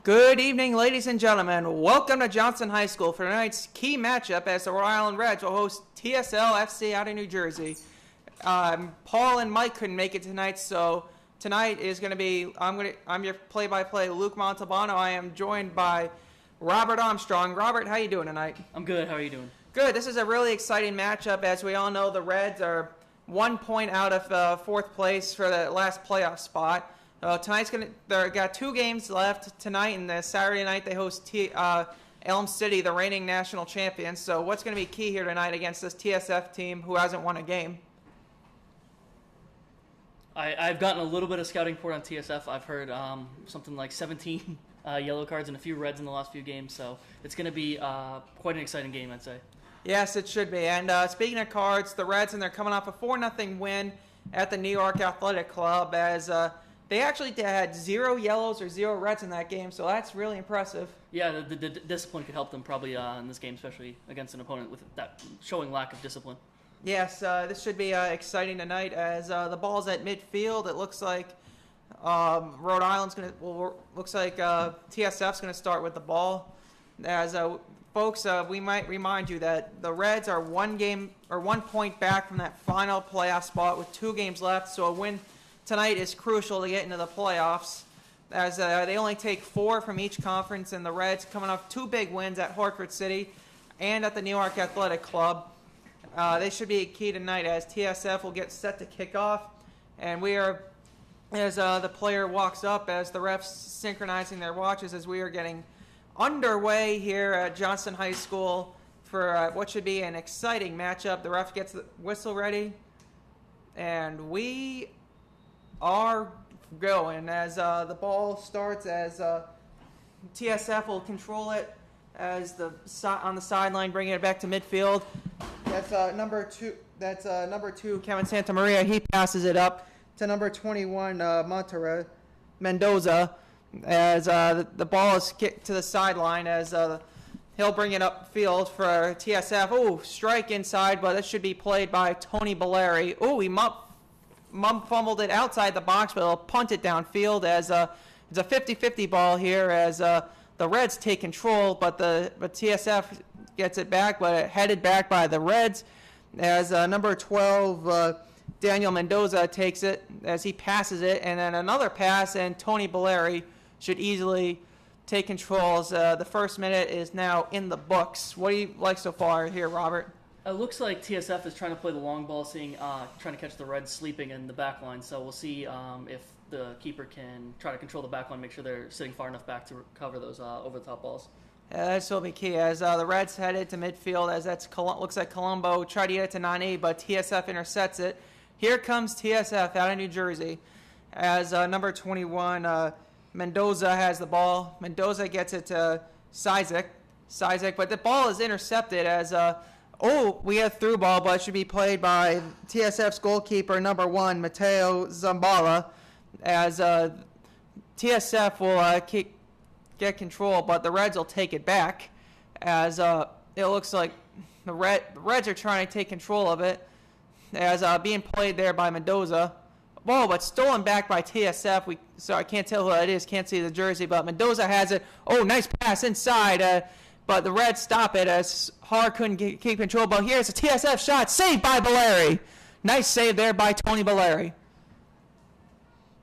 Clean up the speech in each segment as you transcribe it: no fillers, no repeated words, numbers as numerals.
Good evening, ladies and gentlemen. Welcome to Johnson High School for tonight's key matchup as the Rhode Island Reds will host TSL FC out of New Jersey. Paul and Mike couldn't make it tonight, so tonight is going to be, I'm your play-by-play Luke Montalbano. I am joined by Robert Armstrong. Robert, how you doing tonight? I'm good. How are you doing? Good. This is a really exciting matchup. As we all know, the Reds are 1 point out of fourth place for the last playoff spot. They got 2 games left tonight, and the Saturday night they host Elm City, the reigning national champions. So what's going to be key here tonight against this TSF team who hasn't won a game? I've gotten a little bit of scouting report on TSF. I've heard something like 17 yellow cards and a few reds in the last few games. So it's going to be quite an exciting game, I'd say. Yes, it should be. And speaking of cards, the Reds, and they're coming off a 4-0 win at the New York Athletic Club as they actually had 0 yellows or 0 reds in that game, so that's really impressive. Yeah, the discipline could help them probably in this game, especially against an opponent with that showing lack of discipline. Yes, this should be exciting tonight as the ball's at midfield. It looks like Rhode Island's looks like TSF's going to start with the ball. As folks, we might remind you that the Reds are 1 point back from that final playoff spot with 2 games left, so a win tonight is crucial to get into the playoffs, as they only take 4 from each conference, and the Reds coming off 2 big wins at Hartford City and at the New York Athletic Club. They should be key tonight as TSF will get set to kick off, and we are, as the player walks up, as the refs synchronizing their watches, as we are getting underway here at Johnson High School for what should be an exciting matchup. The ref gets the whistle ready, and we are going as the ball starts, as TSF will control it as on the sideline, bringing it back to midfield. That's number 2. That's number 2, Kevin Santamaria. He passes it up to number 21, Mendoza, as the ball is kicked to the sideline, as he'll bring it upfield for TSF. Oh, strike inside, but it should be played by Tony Balleri. Oh, he fumbled it outside the box, but he'll punt it downfield as it's a 50-50 ball here as the Reds take control, but TSF gets it back, but headed back by the Reds as number 12, Daniel Mendoza takes it as he passes it, and then another pass, and Tony Balleri should easily take control as the first minute is now in the books. What do you like so far here, Robert? It looks like TSF is trying to play the long ball, trying to catch the Reds sleeping in the back line. So we'll see if the keeper can try to control the back line, make sure they're sitting far enough back to cover those over-the-top balls. That's will be key as the Reds headed to midfield, as looks like Colombo tried to get it to Nani, but TSF intercepts it. Here comes TSF out of New Jersey as number 21, Mendoza has the ball. Mendoza gets it to Sizek, but the ball is intercepted as we have through ball, but it should be played by TSF's goalkeeper, number 1, Mateo Zambala, as TSF will get control, but the Reds will take it back, as it looks like the Reds are trying to take control of it, as being played there by Mendoza. Whoa, but stolen back by TSF. So I can't tell who that is, can't see the jersey, but Mendoza has it. Oh, nice pass inside, but the Reds stop it as Har couldn't keep control. But here's a TSF shot, saved by Balleri. Nice save there by Tony Balleri.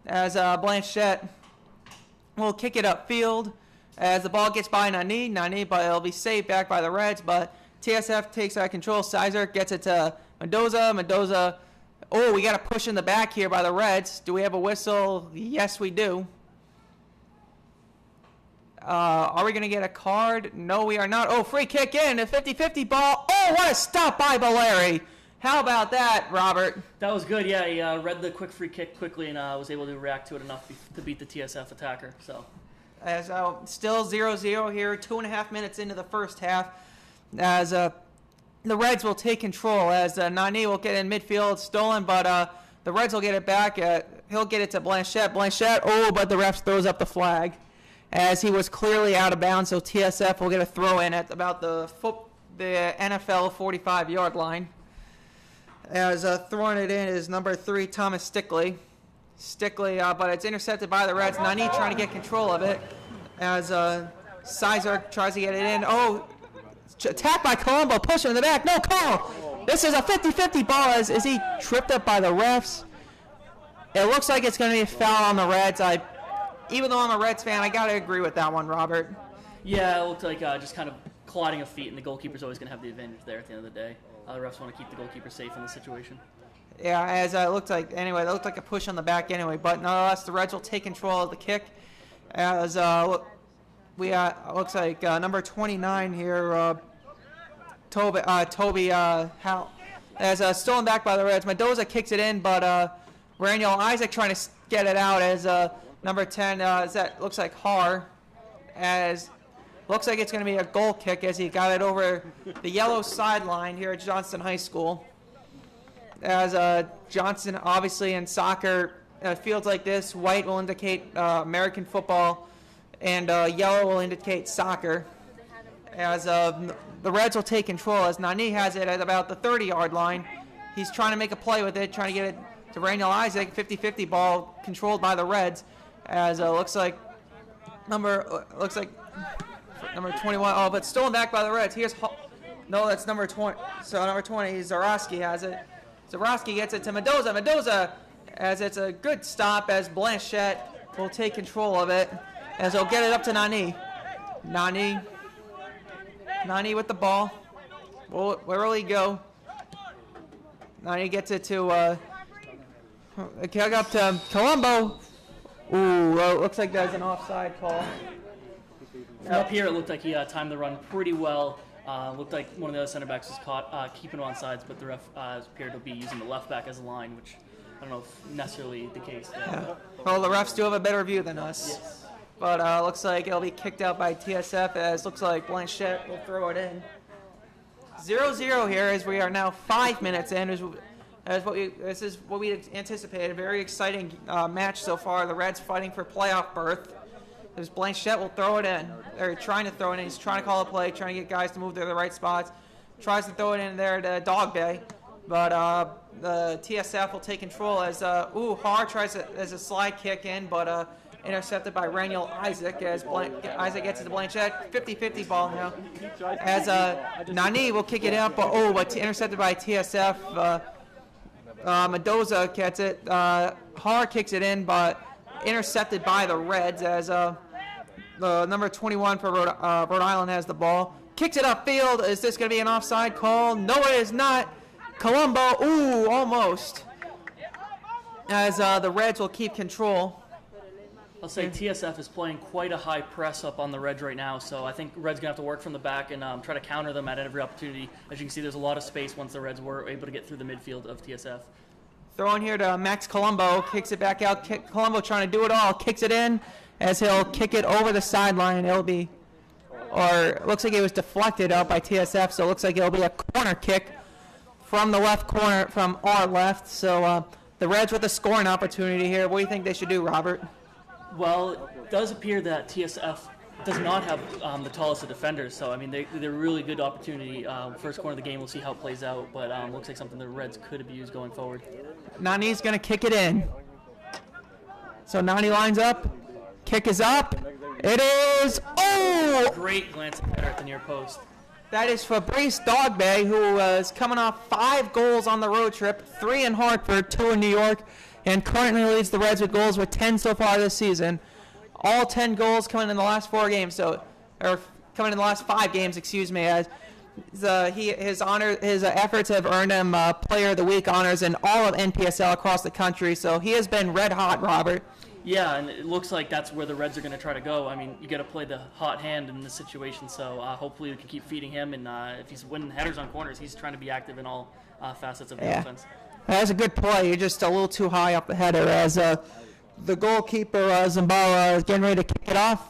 As Blanchette will kick it upfield as the ball gets by Nani, but it'll be saved back by the Reds. But TSF takes control. Sizer gets it to Mendoza. Oh, we got a push in the back here by the Reds. Do we have a whistle? Yes, we do. Are we going to get a card? No, we are not. Oh, free kick in, a 50-50 ball. Oh, what a stop by Balleri. How about that, Robert? That was good, yeah. He read the quick free kick quickly and was able to react to it enough to beat the TSF attacker. So, as still 0-0 here, 2.5 minutes into the first half, as the Reds will take control, as Nani will get in midfield, stolen, but the Reds will get it back. He'll get it to Blanchette. But the ref throws up the flag, as he was clearly out of bounds, so TSF will get a throw in at about the NFL 45-yard line. As throwing it in is number 3, Thomas Stickley, but it's intercepted by the Reds. Nani trying to get control of it, as Sizer tries to get it in. Oh, attacked by Colombo, push him in the back. No call. This is a 50-50 ball. Is he tripped up by the refs? It looks like it's going to be a foul on the Reds. Even though I'm a Reds fan, I got to agree with that one, Robert. Yeah, it looked like just kind of colliding of feet, and the goalkeeper's always going to have the advantage there at the end of the day. The refs want to keep the goalkeeper safe in the situation. Yeah, as it looked like, anyway, that looked like a push on the back anyway, but nonetheless, the Reds will take control of the kick. As looks like number 29 here, Toby Howell, as stolen back by the Reds. Mendoza kicks it in, but Raniel Isaac trying to get it out as number 10, that looks like Har, as looks like it's going to be a goal kick as he got it over the yellow sideline here at Johnston High School. As Johnston, obviously in soccer, fields like this, white will indicate American football, and yellow will indicate soccer. As the Reds will take control, as Nani has it at about the 30-yard line. He's trying to make a play with it, trying to get it to Raniel Isaac, 50-50 ball controlled by the Reds. As looks like number 21. Oh, but stolen back by the Reds. No, that's number 20. So number 20, Zarowski has it. Zarowski gets it to Mendoza. Mendoza, as it's a good stop, as Blanchette will take control of it, as he'll get it up to Nani. Nani with the ball. Well, where will he go? Nani gets it to kick up to Colombo. Ooh, looks like there's an offside call. Up here, it looked like he timed the run pretty well. Looked like one of the other center backs was caught keeping him on sides, but the ref appeared to be using the left back as a line, which I don't know if necessarily the case. Yeah. Well, the refs do have a better view than us. Yes. But looks like it'll be kicked out by TSF, as looks like Blanchette will throw it in. 0-0 here, as we are now 5 minutes in. This is what we anticipated. A very exciting match so far. The Reds fighting for playoff berth. As Blanchette will throw it in. They're trying to throw it in. He's trying to call a play, trying to get guys to move to the right spots. Tries to throw it in there to Dog Bay. But the TSF will take control as Har tries as a slide kick in, but intercepted by Raniel Isaac as Isaac gets it to Blanchette. 50-50 ball now. As Nani will kick it out, but intercepted by TSF. Mendoza gets it. Har kicks it in, but intercepted by the Reds as the number 21 for Rhode Island has the ball. Kicks it upfield. Is this going to be an offside call? No, it is not. Colombo, almost. As the Reds will keep control. I'll say TSF is playing quite a high press up on the Reds right now, so I think Reds going to have to work from the back and try to counter them at every opportunity. As you can see, there's a lot of space once the Reds were able to get through the midfield of TSF. Throw in here to Max Colombo, kicks it back out. Colombo trying to do it all, kicks it in as he'll kick it over the sideline. It looks like it was deflected out by TSF, so it looks like it'll be a corner kick from the left corner, from our left. So the Reds with a scoring opportunity here. What do you think they should do, Robert? Well, it does appear that TSF does not have the tallest of defenders, so I mean they're a really good opportunity. First corner of the game, we'll see how it plays out, but looks like something the Reds could abuse going forward. Nani's going to kick it in. So Nani lines up. Kick is up. It is. Oh! Great glancing header at the near post. That is Fabrice Dogbe, who is coming off 5 goals on the road trip, 3 in Hartford, 2 in New York, and currently leads the Reds with goals with 10 so far this season. All 10 goals coming in the last 4 games, or coming in the last 5 games, excuse me. As his efforts have earned him Player of the Week honors in all of NPSL across the country. So he has been red hot, Robert. Yeah, and it looks like that's where the Reds are going to try to go. I mean, you got to play the hot hand in this situation. So hopefully we can keep feeding him. And if he's winning headers on corners, he's trying to be active in all facets of the offense. That's a good play. You're just a little too high up the header as the goalkeeper, Zambala, is getting ready to kick it off.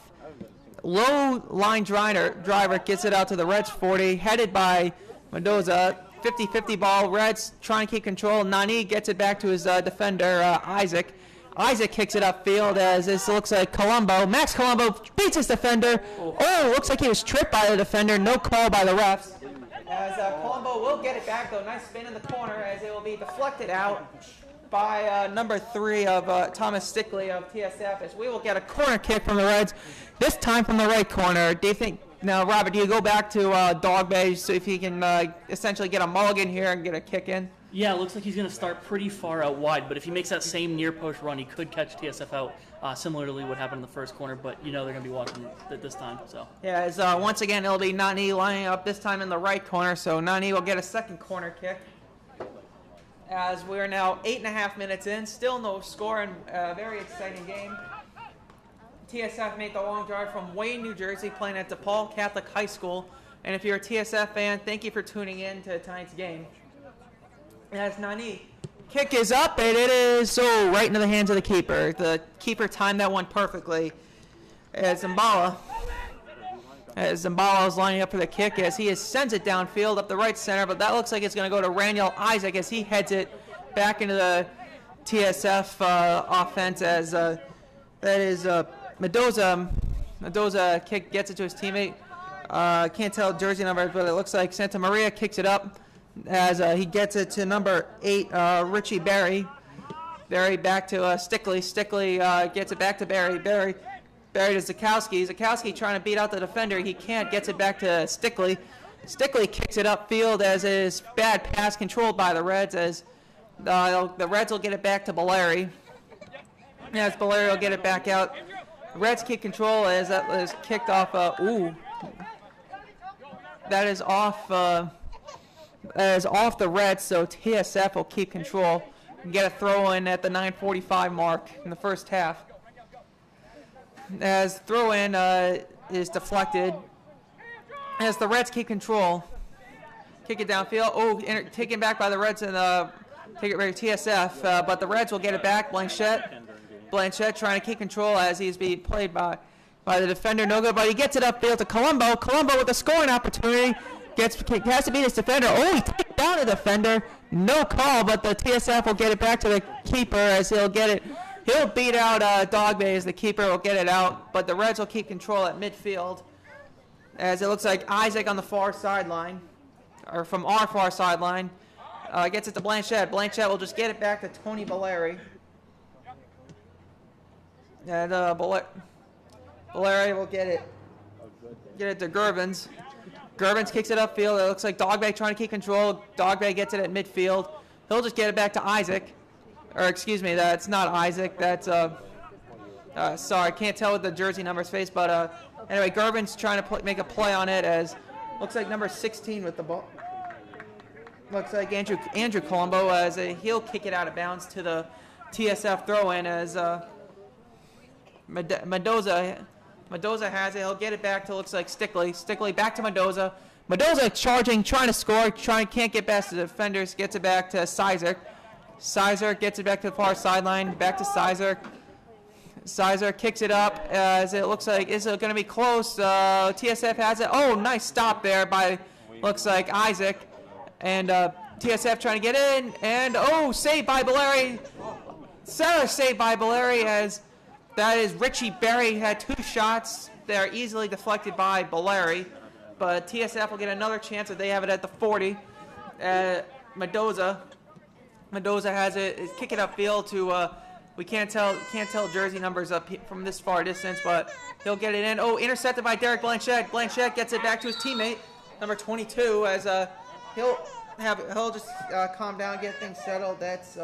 Low line driver gets it out to the Reds 40, headed by Mendoza. 50-50 ball. Reds trying to keep control. Nani gets it back to his defender, Isaac. Isaac kicks it upfield as this looks like Colombo. Max Colombo beats his defender. Looks like he was tripped by the defender. No call by the refs. As Colombo will get it back, though. Nice spin in the corner as it will be deflected out. by number 3 of Thomas Stickley of TSF, as we will get a corner kick from the Reds, this time from the right corner. Do you think, now Robert, do you go back to Dog Bay so if he can essentially get a mulligan here and get a kick in? Yeah, it looks like he's going to start pretty far out wide, but if he makes that same near post run, he could catch TSF out, similarly what happened in the first corner, but they're going to be watching it this time. So Yeah, as once again it'll be Nani lining up this time in the right corner, so Nani will get a second corner kick. As we're now 8.5 minutes in, still no score and a very exciting game. TSF made the long drive from Wayne, New Jersey, playing at DePaul Catholic High School. And if you're a TSF fan, thank you for tuning in to tonight's game. As Nani, kick is up, and it is right into the hands of the keeper. The keeper timed that one perfectly. As Zambala is lining up for the kick, as he sends it downfield up the right center, but that looks like it's going to go to Raniel Isaac as he heads it back into the TSF offense. As that is Mendoza. Mendoza gets it to his teammate. Can't tell jersey numbers, but it looks like Santa Maria kicks it up as he gets it to number 8, Richie Berry. Berry back to Stickley. Stickley gets it back to Berry. Berry to Zakowski. Zakowski trying to beat out the defender. He can't. Gets it back to Stickley. Stickley kicks it upfield as it is bad pass controlled by the Reds, as the Reds will get it back to Valeri. As Valeri will get it back out. The Reds keep control as that is kicked off. That is off. That is off the Reds, so TSF will keep control and get a throw in at the 9:45 mark in the first half. As throw in is deflected, as the Reds keep control, kick it downfield. Taken back by the Reds and take it right to TSF, but the Reds will get it back. Blanchette trying to keep control as he's being played by the defender. No good, but he gets it upfield to Colombo. Colombo with a scoring opportunity. Has to beat his defender. He takes down the defender. No call, but the TSF will get it back to the keeper as he'll get it. He'll beat out Dog Bay as the keeper will get it out, but the Reds will keep control at midfield as it looks like Isaac on the far sideline, or from our far sideline, gets it to Blanchette. Blanchette will just get it back to Tony Valeri. And Valeri will get it to Gervins. Gervins kicks it upfield. It looks like Dogbay trying to keep control. Dogbay gets it at midfield. He'll just get it back to Isaac. Or excuse me, that's not Isaac. That's sorry, I can't tell with the jersey numbers face, but anyway, Gervins trying to make a play on it as looks like number 16 with the ball. Looks like Andrew Colombo as he'll kick it out of bounds to the TSF throw-in as Mendoza has it. He'll get it back to looks like Stickley. Stickley back to Mendoza. Mendoza charging, trying to score, can't get past the defenders. Gets it back to Sizer. Sizer gets it back to the far sideline. Back to Sizer. Sizer kicks it up as it looks like it's going to be close. TSF has it. Nice stop there by looks like Isaac. And TSF trying to get in. And saved by Valeri. Seller saved by Valeri as that is Richie Berry had 2 shots. They're easily deflected by Valeri. But TSF will get another chance if they have it at the 40. Mendoza has it. Is kicking upfield to we can't tell jersey numbers up from this far distance, but he'll get it in. Intercepted by Derek Blanchette. Blanchette gets it back to his teammate, number 22, as he'll just calm down, get things settled. That's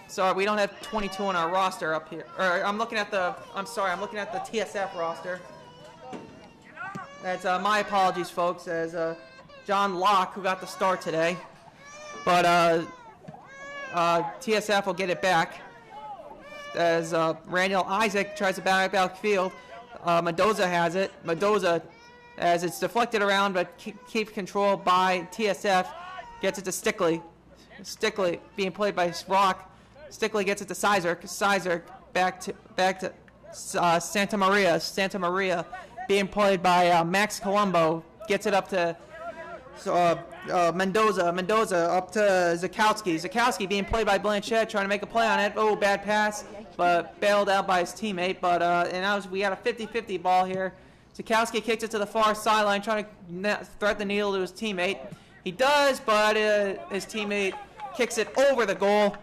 sorry, we don't have 22 on our roster up here. I'm looking at the TSF roster. That's my apologies, folks, as John Locke, who got the start today. But TSF will get it back as Randall Isaac tries to back out field. Mendoza has it. Mendoza, as it's deflected around but keeps control by TSF, gets it to Stickley. Stickley being played by Rock. Stickley gets it to Sizer. Sizer back to Santa Maria. Santa Maria being played by Max Colombo. Gets it up to Mendoza. Mendoza up to Zakowski. Zakowski being played by Blanchette, trying to make a play on it. Bad pass, but bailed out by his teammate. But we got a 50-50 ball here. Zakowski kicks it to the far sideline, trying to thread the needle to his teammate. He does, but his teammate kicks it over the goal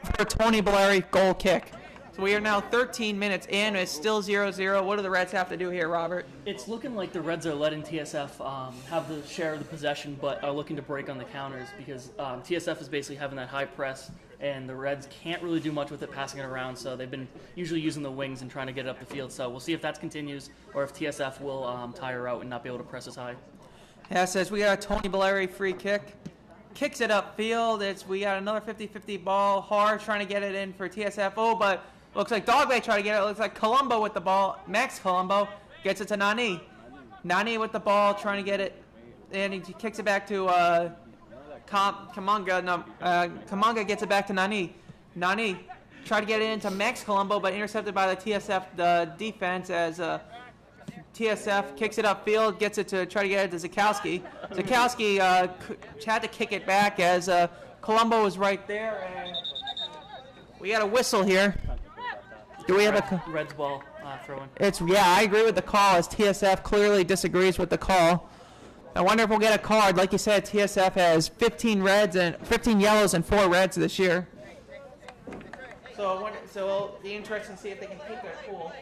for a Tony Valeri goal kick. So we are now 13 minutes in. It's still 0-0. What do the Reds have to do here, Robert? It's looking like the Reds are letting TSF have the share of the possession, but are looking to break on the counters because TSF is basically having that high press, and the Reds can't really do much with it passing it around, so they've been usually using the wings and trying to get it up the field. So we'll see if that continues or if TSF will tire out and not be able to press as high. Yeah, it says we got a Tony Valeri free kick. Kicks it upfield. We got another 50-50 ball. Hard trying to get it in for TSFO, but looks like Dogway trying to get it. Looks like Colombo with the ball. Max Colombo gets it to Nani. Nani with the ball trying to get it, and he kicks it back to Kamanga. No, Kamanga gets it back to Nani. Nani tried to get it into Max Colombo, but intercepted by the TSF defense as TSF kicks it upfield, gets it to try to get it to Zakowski. Zakowski had to kick it back as Colombo was right there, and we got a whistle here. Do we have a Reds ball throw-in? I agree with the call as TSF clearly disagrees with the call. I wonder if we'll get a card. Like you said, TSF has 15 yellows and 4 reds this year. So it'll be interesting to see if they can take their pool.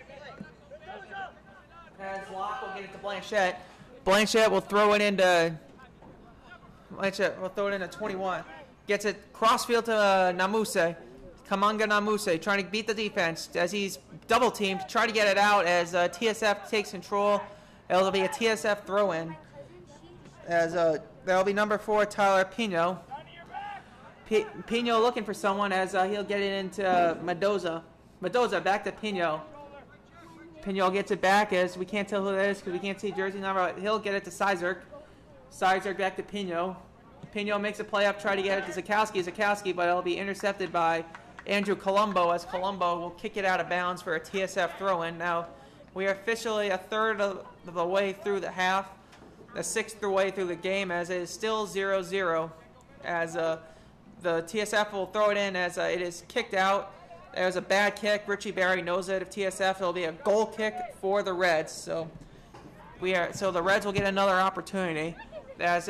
As Locke will get it to Blanchette. Blanchette will throw it into 21. Gets it crossfield to Namuse. Kamanga Namuse trying to beat the defense as he's double teamed. Try to get it out as TSF takes control. It'll be a TSF throw-in. As that'll be number 4, Tyler Pino. Pino looking for someone as he'll get it into Mendoza. Mendoza back to Pino. Pino gets it back as we can't tell who that is because we can't see jersey number. He'll get it to Sizerk. Sizerk back to Pino. Pino makes a play up, try to get it to Zakowski, but it'll be intercepted by Andrew Colombo as Colombo will kick it out of bounds for a TSF throw-in. Now, we are officially a third of the way through the half, the sixth way through the game as it is still 0-0 as the TSF will throw it in as it is kicked out. There's a bad kick. Richie Berry knows it. If TSF, it'll be a goal kick for the Reds. So the Reds will get another opportunity. There's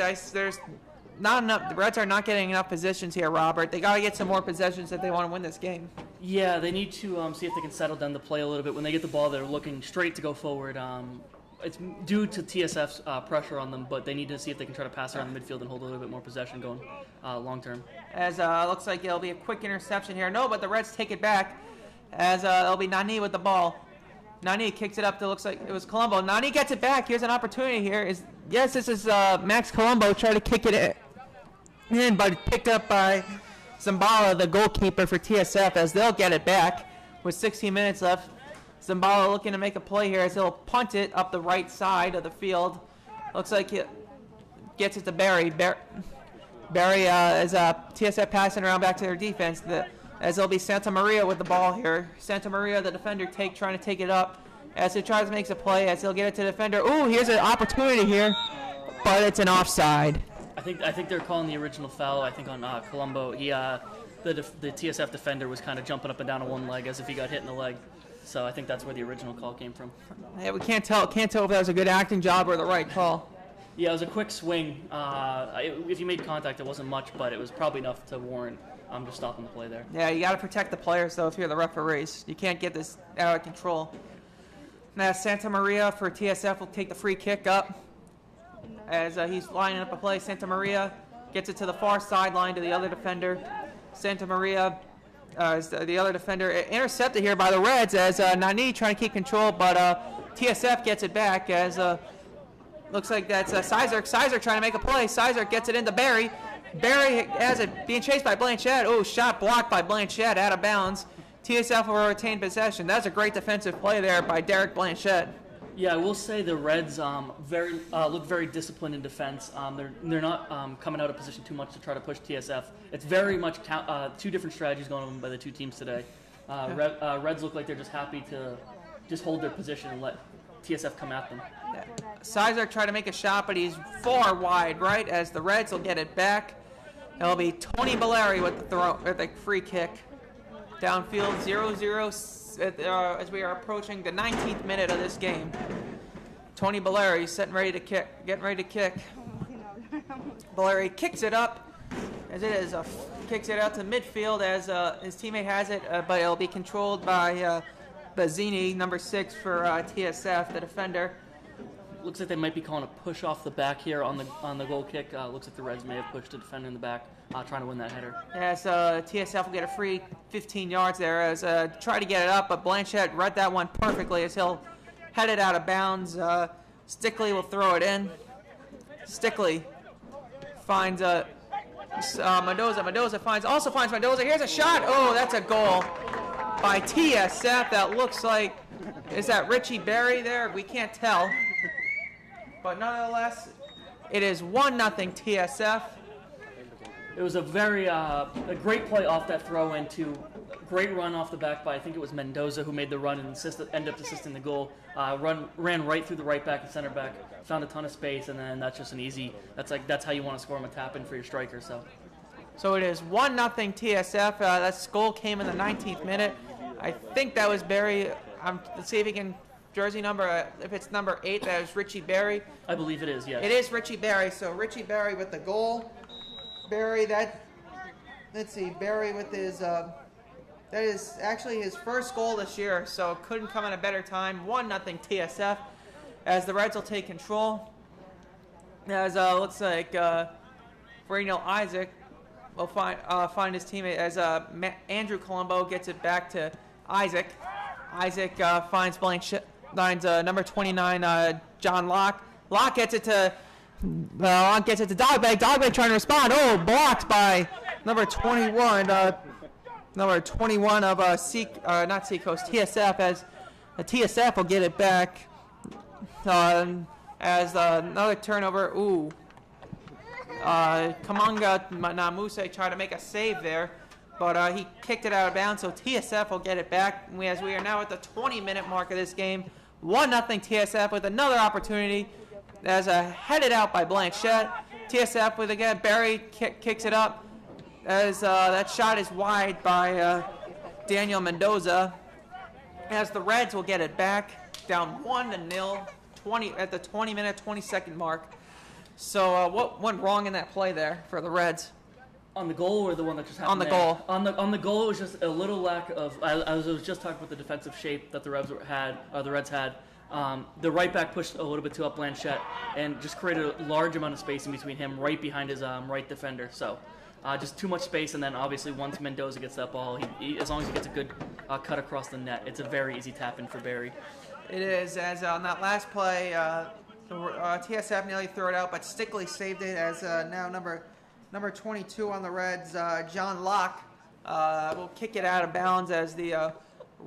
not enough. The Reds are not getting enough positions here, Robert. They got to get some more possessions if they want to win this game. Yeah, they need to see if they can settle down the play a little bit. When they get the ball, they're looking straight to go forward. It's due to TSF's pressure on them, but they need to see if they can try to pass around the midfield and hold a little bit more possession going long term. As looks like it'll be a quick interception here. No, but the Reds take it back as it'll be Nani with the ball. Nani kicks it up to, looks like it was Colombo. Nani gets it back. Here's an opportunity here. This is Max Colombo trying to kick it in, but picked up by Zambala, the goalkeeper for TSF, as they'll get it back with 16 minutes left. Zambala looking to make a play here as he'll punt it up the right side of the field. Looks like he gets it to Barry. Barry is TSF passing around back to their defense. As it'll be Santa Maria with the ball here. Santa Maria, the defender, trying to take it up as he tries to make a play as he'll get it to the defender. Ooh, here's an opportunity here, but it's an offside. I think they're calling the original foul. I think on Colombo. The TSF defender was kind of jumping up and down on one leg as if he got hit in the leg. So I think that's where the original call came from. Yeah, we can't tell if that was a good acting job or the right call. Yeah, it was a quick swing. If you made contact, it wasn't much, but it was probably enough to warrant just stopping the play there. Yeah, you got to protect the players, though, if you're the referees. You can't get this out of control. Now, Santa Maria for TSF will take the free kick up as he's lining up a play. Santa Maria gets it to the far sideline to the other defender. Santa Maria is the other defender. Intercepted here by the Reds as Nani trying to keep control, but TSF gets it back as looks like that's Sizerk. Sizerk trying to make a play. Sizerk gets it into Barry. Barry has it being chased by Blanchette. Oh, shot blocked by Blanchette out of bounds. TSF will retain possession. That's a great defensive play there by Derek Blanchette. Yeah, I will say the Reds look very disciplined in defense. They're not coming out of position too much to try to push TSF. It's very much two different strategies going on by the two teams today. Reds look like they're just happy to just hold their position and let TSF come at them. Yeah. Sizerk tried to make a shot, but he's far wide, right, as the Reds will get it back. It'll be Tony Valeri with the free kick. Downfield 0-0 as we are approaching the 19th minute of this game. Tony Valeri getting ready to kick. Valeri kicks it up as it is kicks it out to midfield as his teammate has it, but it'll be controlled by Bazzini, number 6 for TSF, the defender. Looks like they might be calling a push off the back here on the goal kick. Looks like the Reds may have pushed the defender in the back, trying to win that header. As TSF will get a free 15 yards there as try to get it up, but Blanchett read that one perfectly as he'll head it out of bounds. Stickley will throw it in. Stickley finds Mendoza. Mendoza also finds Mendoza. Here's a shot. Oh, that's a goal by TSF. That looks like, is that Richie Berry there? We can't tell. But nonetheless, it is 1-0 TSF. It was a great play off that throw into great run off the back by, I think it was Mendoza who made the run and ended up assisting the goal. Ran right through the right back and center back, found a ton of space, and then that's just an easy. That's how you want to score him a tap in for your striker. So it is 1-0 TSF. That goal came in the 19th minute. I think that was Berry. Let's see if he can. Jersey number, if it's number 8, that is Richie Berry. I believe it is, yes. It is Richie Berry. So Richie Berry with the goal. Berry, let's see, Berry with his, that is actually his first goal this year, so couldn't come at a better time. 1-0 TSF as the Reds will take control. As looks like Raniel Isaac will find his teammate as Andrew Colombo gets it back to Isaac. Isaac finds number 29, John Locke. Locke gets it to Dogbeg. Dogbeg trying to respond. Oh, blocked by number 21. Number 21 of not Seacoast, TSF, as TSF will get it back. As another turnover. Ooh. Kamanga Namuse tried to make a save there, but he kicked it out of bounds, so TSF will get it back. As we are now at the 20-minute mark of this game. 1-0 TSF with another opportunity as headed out by Blanchett. TSF with again, Barry kicks it up as that shot is wide by Daniel Mendoza. As the Reds will get it back, down 1-0, at the 20-minute, 20-second mark. So what went wrong in that play there for the Reds? On the goal or the one that just happened? On the there? goal. On the goal, it was just a little lack of. I was just talking about the defensive shape that the Reds had. The right back pushed a little bit too up Blanchett and just created a large amount of space in between him, right behind his right defender. So just too much space, and then obviously once Mendoza gets that ball, he as long as he gets a good cut across the net, it's a very easy tap in for Barry. It is, as on that last play, TSF nearly threw it out, but Stickley saved it as now number 22 on the Reds, John Locke, will kick it out of bounds as the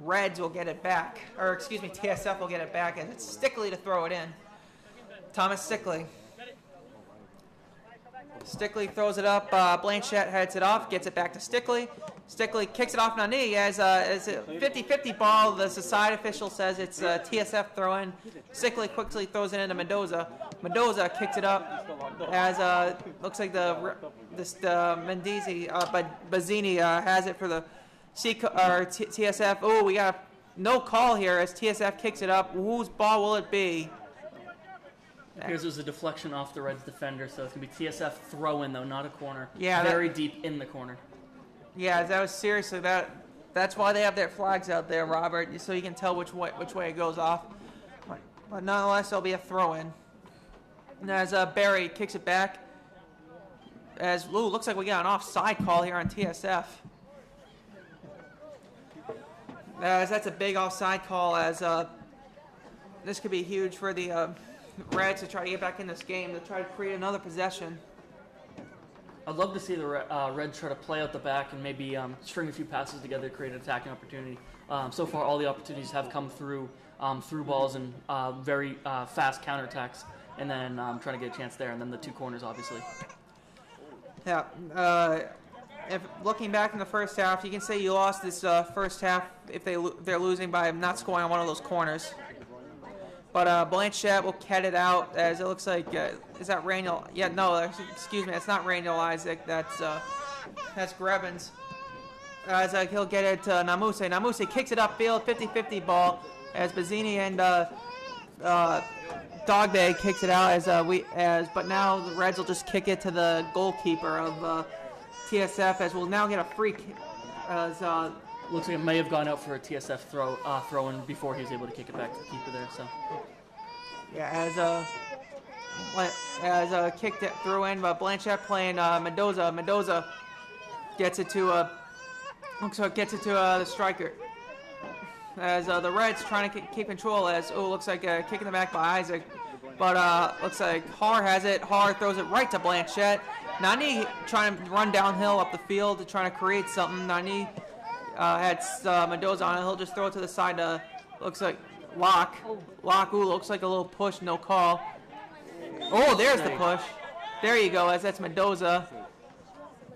Reds will get it back. Or, excuse me, TSF will get it back, and it's Stickley to throw it in. Thomas Stickley. Stickley throws it up. Blanchett heads it off, gets it back to Stickley. Stickley kicks it off Nani as a 50-50 ball. The side official says it's a TSF throw-in. Stickley quickly throws it into Mendoza. Mendoza kicks it up as looks like Mendizi, but Bazzini has it for the TSF. Oh, we got no call here as TSF kicks it up. Whose ball will it be? Here's a deflection off the Reds defender, so it's going to be TSF throw-in, though, not a corner. Yeah, very deep in the corner. Yeah, that was seriously that's why they have their flags out there, Robert, so you can tell which way it goes off. But nonetheless, there'll be a throw-in. And as Barry kicks it back, as looks like we got an offside call here on TSF. As that's a big offside call, as this could be huge for the Reds to try to get back in this game, to try to create another possession. I'd love to see the Reds try to play out the back and maybe string a few passes together to create an attacking opportunity. So far, all the opportunities have come through balls and very fast counterattacks, and then trying to get a chance there, and then the two corners, obviously. Yeah. If looking back in the first half, you can say you lost this first half if they're losing by not scoring on one of those corners. But Blanchett will cat it out as it looks like, is that Raniel? Yeah, no, excuse me, it's not Raniel Isaac, that's Grevens. As he'll get it to Namuse. Namuse kicks it upfield, 50-50 ball, as Bazzini and Dogbay kicks it out but now the Reds will just kick it to the goalkeeper of TSF, as we'll now get a free kick. As Looks like it may have gone out for a TSF throw-in before he was able to kick it back to the keeper there. So yeah, as kicked it through in, but Blanchett playing Mendoza. Mendoza gets it to looks like gets it to the striker. As the Reds trying to keep control. As looks like a kick in the back by Isaac, but looks like Har has it. Har throws it right to Blanchett. Nani trying to run downhill up the field to trying to create something. Nani had Mendoza on it. He'll just throw it to the side. Looks like Locke. Locke, looks like a little push, no call. Oh, there's the push. There you go, as that's Mendoza.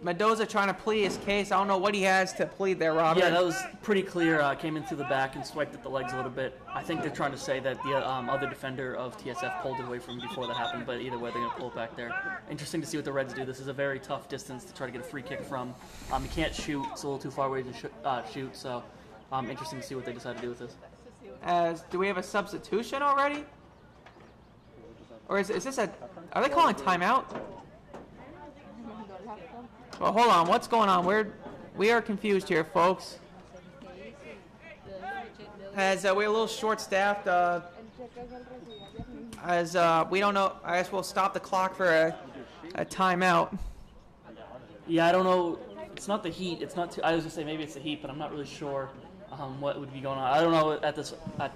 Mendoza trying to plead his case. I don't know what he has to plead there, Robert. yeah, that was pretty clear. Came in through the back and swiped at the legs a little bit. I think they're trying to say that the other defender of TSF pulled it away from him before that happened, but either way, they're going to pull it back there. Interesting to see what the Reds do. This is a very tough distance to try to get a free kick from. You can't shoot. It's a little too far away to shoot, so interesting to see what they decide to do with this. Do we have a substitution already? Or is this are they calling timeout? Well, hold on. What's going on? We are confused here, folks. As we're a little short-staffed, as we don't know. I guess we'll stop the clock for a timeout. Yeah, I don't know. It's not the heat. It's not. I was gonna say maybe it's the heat, but I'm not really sure what would be going on. I don't know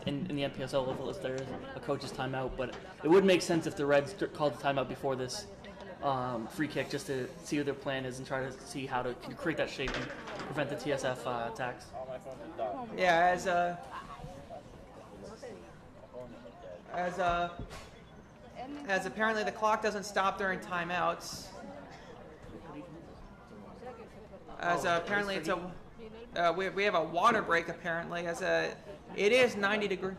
in the NPSL level if there is a coach's timeout, but it would make sense if the Reds called the timeout before this free kick, just to see what their plan is and try to see how to create that shape and prevent the TSF attacks. Yeah, as apparently the clock doesn't stop during timeouts. As apparently it's we have a water break apparently. It is 90 degree.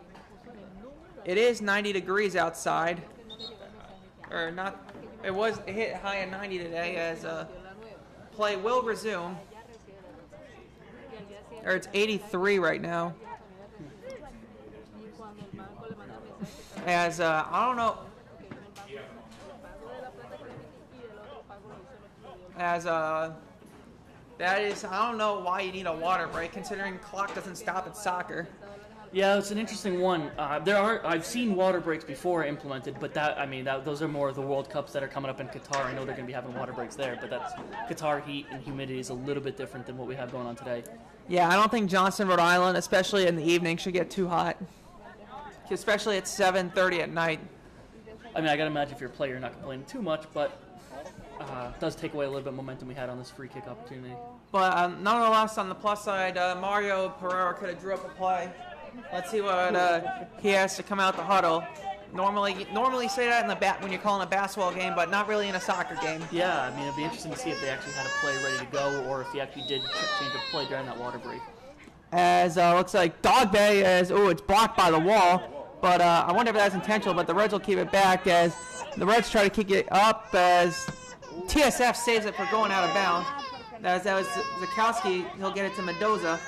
It is 90 degrees outside, or not. It hit high at 90 today. As play will resume. Or it's 83 right now. As I don't know. As that is, I don't know why you need a water break considering clock doesn't stop in soccer. Yeah, it's an interesting one. I've seen water breaks before implemented, but those are more of the World Cups that are coming up in Qatar. I know they're going to be having water breaks there, but that's Qatar heat and humidity is a little bit different than what we have going on today. Yeah, I don't think Johnston, Rhode Island, especially in the evening, should get too hot. Especially at 7:30 at night. I mean, I gotta imagine if you're a player, you're not complaining too much, but it does take away a little bit of momentum we had on this free kick opportunity. But nonetheless, on the plus side, Mario Pereira could have drew up a play. Let's see what he has to come out the huddle. Normally say that in the when you're calling a basketball game, but not really in a soccer game. Yeah, I mean, it'd be interesting to see if they actually had a play ready to go, or if he actually did change a play during that water break. As looks like Dog Bay it's blocked by the wall, but I wonder if that's intentional. But the Reds will keep it back as the Reds try to kick it up as TSF saves it for going out of bounds. As that was Zakowski, he'll get it to Mendoza.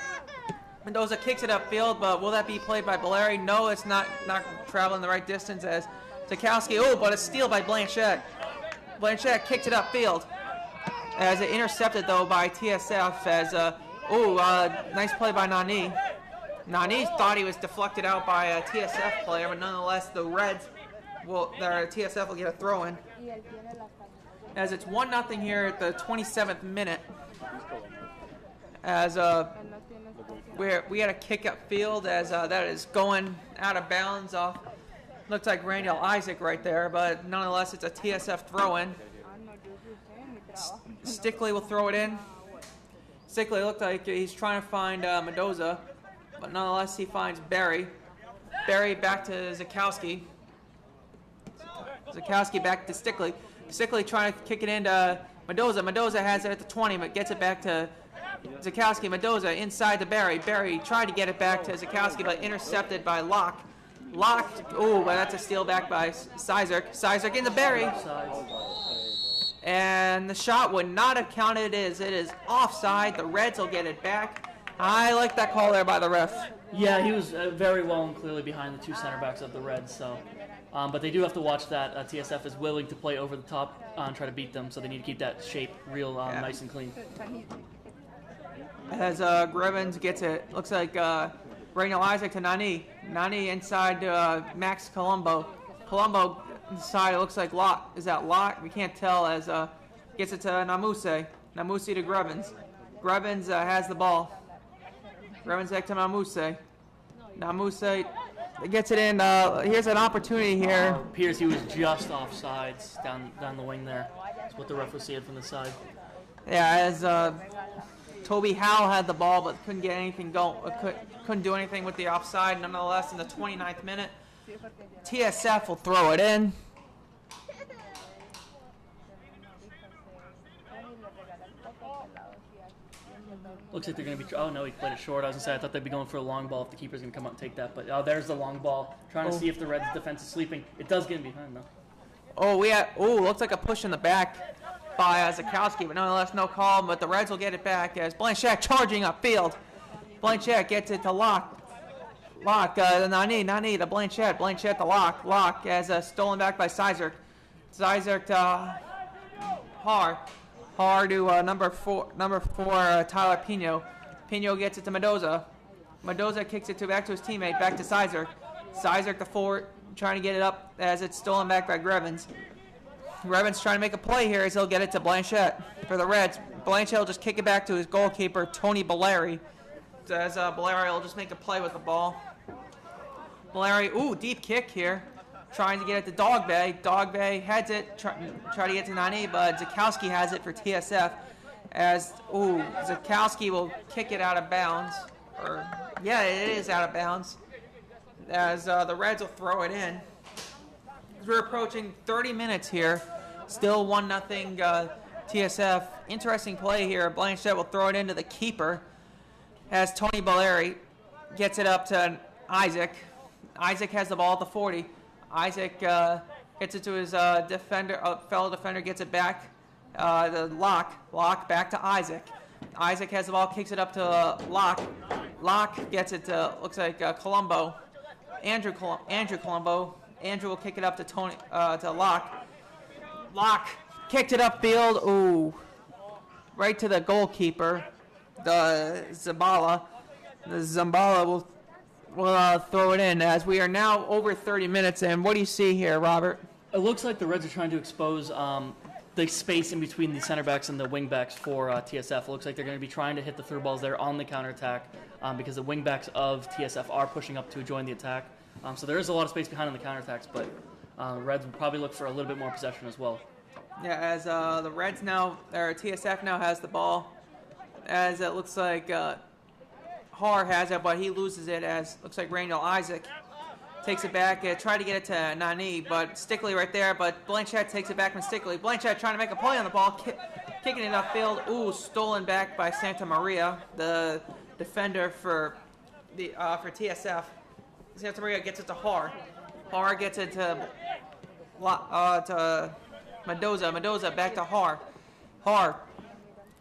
Mendoza kicks it upfield, but will that be played by Valeri? No, it's not traveling the right distance as Zakowski. But a steal by Blanchett. Blanchett kicked it upfield. As it intercepted, though, by TSF. As, nice play by Nani. Nani thought he was deflected out by a TSF player, but nonetheless, the Reds TSF will get a throw-in. As it's 1-0 here at the 27th minute. As we had a kick upfield as that is going out of bounds off. Looks like Randall Isaac right there, but nonetheless it's a TSF throw-in. Stickley will throw it in. Stickley looked like he's trying to find Mendoza, but nonetheless he finds Barry. Barry back to Zakowski. Zakowski back to Stickley. Stickley trying to kick it into Mendoza. Mendoza has it at the 20, but gets it back to Zakowski. Mendoza inside to Barry. Barry tried to get it back to Zakowski, but intercepted by Locke. Locke, but that's a steal back by Sizerk. Sizerk into Barry. And the shot would not have counted as it is offside. The Reds will get it back. I like that call there by the ref. Yeah, he was very well and clearly behind the two center backs of the Reds, so But they do have to watch that TSF is willing to play over the top and try to beat them, so they need to keep that shape real nice and clean. As Grevens gets it, looks like Randall Isaac to Nani. Nani inside Max Colombo. Colombo inside, it looks like Locke. Is that Locke? We can't tell as gets it to Namuse. Namuse to Grevens. Grevens has the ball. Grevens back to Namuse. Namuse gets it in. Here's an opportunity here. Appears he was just offsides down the wing there. That's what the ref was seeing from the side. Yeah, as Toby Howell had the ball but couldn't get anything going. Couldn't do anything with the offside. Nonetheless, in the 29th minute, TSF will throw it in. Looks like they're going to be. Oh no, he played it short. I was going to say I thought they'd be going for a long ball if the keeper's going to come out and take that. But there's the long ball. Trying to see if the Reds' defense is sleeping. It does get in behind though. Looks like a push in the back by Zakowski, but nonetheless no call. But the Reds will get it back as Blanchett charging upfield. Blanchett gets it to Locke. Locke, Nani to Blanchett. Blanchett to Locke. Locke as stolen back by Sizerk. Sizerk to Har. Har to number four, Tyler Pino. Pino gets it to Mendoza. Mendoza kicks it back to his teammate, back to Sizerk. Sizerk to forward, trying to get it up as it's stolen back by Grevens. Grevens trying to make a play here as he'll get it to Blanchett for the Reds. Blanchett will just kick it back to his goalkeeper, Tony Balleri. As Balleri will just make a play with the ball. Balleri, deep kick here. Trying to get it to Dogbay. Dogbay heads it, try to get to Nani, but Zakowski has it for TSF. As, Zakowski will kick it out of bounds. It is out of bounds. As the Reds will throw it in. We're approaching 30 minutes here. Still 1-0 TSF. Interesting play here. Blanchett will throw it into the keeper. As Tony Balleri gets it up to Isaac. Isaac has the ball at the 40. Isaac gets it to his fellow defender, gets it back. The Locke back to Isaac. Isaac has the ball, kicks it up to Locke. Locke gets it to, looks like Colombo. Andrew Colombo. Andrew will kick it up to Locke. Locke kicked it upfield. Right to the goalkeeper, the Zambala. The Zambala will throw it in as we are now over 30 minutes in. What do you see here, Robert? It looks like the Reds are trying to expose the space in between the center backs and the wing backs for TSF. It looks like they're going to be trying to hit the through balls there on the counterattack because the wing backs of TSF are pushing up to join the attack. So there is a lot of space behind on the counterattacks, but the Reds will probably look for a little bit more possession as well. Yeah, as the Reds now, or TSF now has the ball, as it looks like Har has it, but he loses it as looks like Randall Isaac takes it back, tried to get it to Nani, but Stickley right there, but Blanchett takes it back from Stickley. Blanchett trying to make a play on the ball, kicking it upfield. Stolen back by Santa Maria, the defender for TSF. Santa Maria gets it to Har. Har gets it to Mendoza. Mendoza back to Har. Har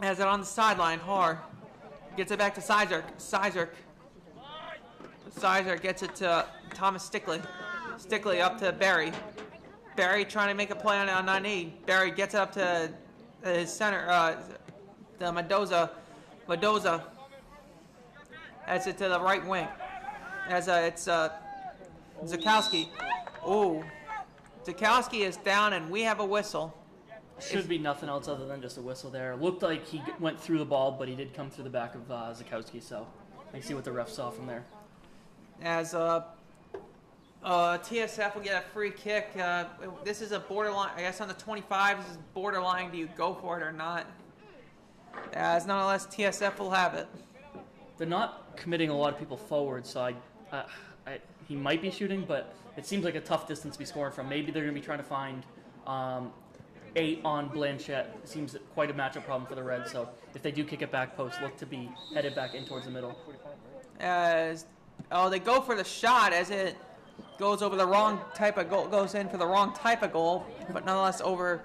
has it on the sideline. Har gets it back to Sizerk. Sizerk gets it to Thomas Stickley. Stickley up to Barry. Barry trying to make a play on Nani. Barry gets it up to his center, the Mendoza. Mendoza has it to the right wing. As it's Zakowski. Zakowski is down and we have a whistle. Should be nothing else other than just a whistle there. Looked like he went through the ball, but he did come through the back of Zakowski, so I can see what the ref saw from there. As TSF will get a free kick. This is a borderline, I guess on the 25, this is borderline, do you go for it or not? As nonetheless, TSF will have it. They're not committing a lot of people forward, so he might be shooting, but it seems like a tough distance to be scoring from. Maybe they're going to be trying to find 8 on Blanchett. It seems quite a matchup problem for the Reds, so if they do kick it back post, look to be headed back in towards the middle. As they go for the shot as it goes over the wrong type of goal, goes in for the wrong type of goal, but nonetheless over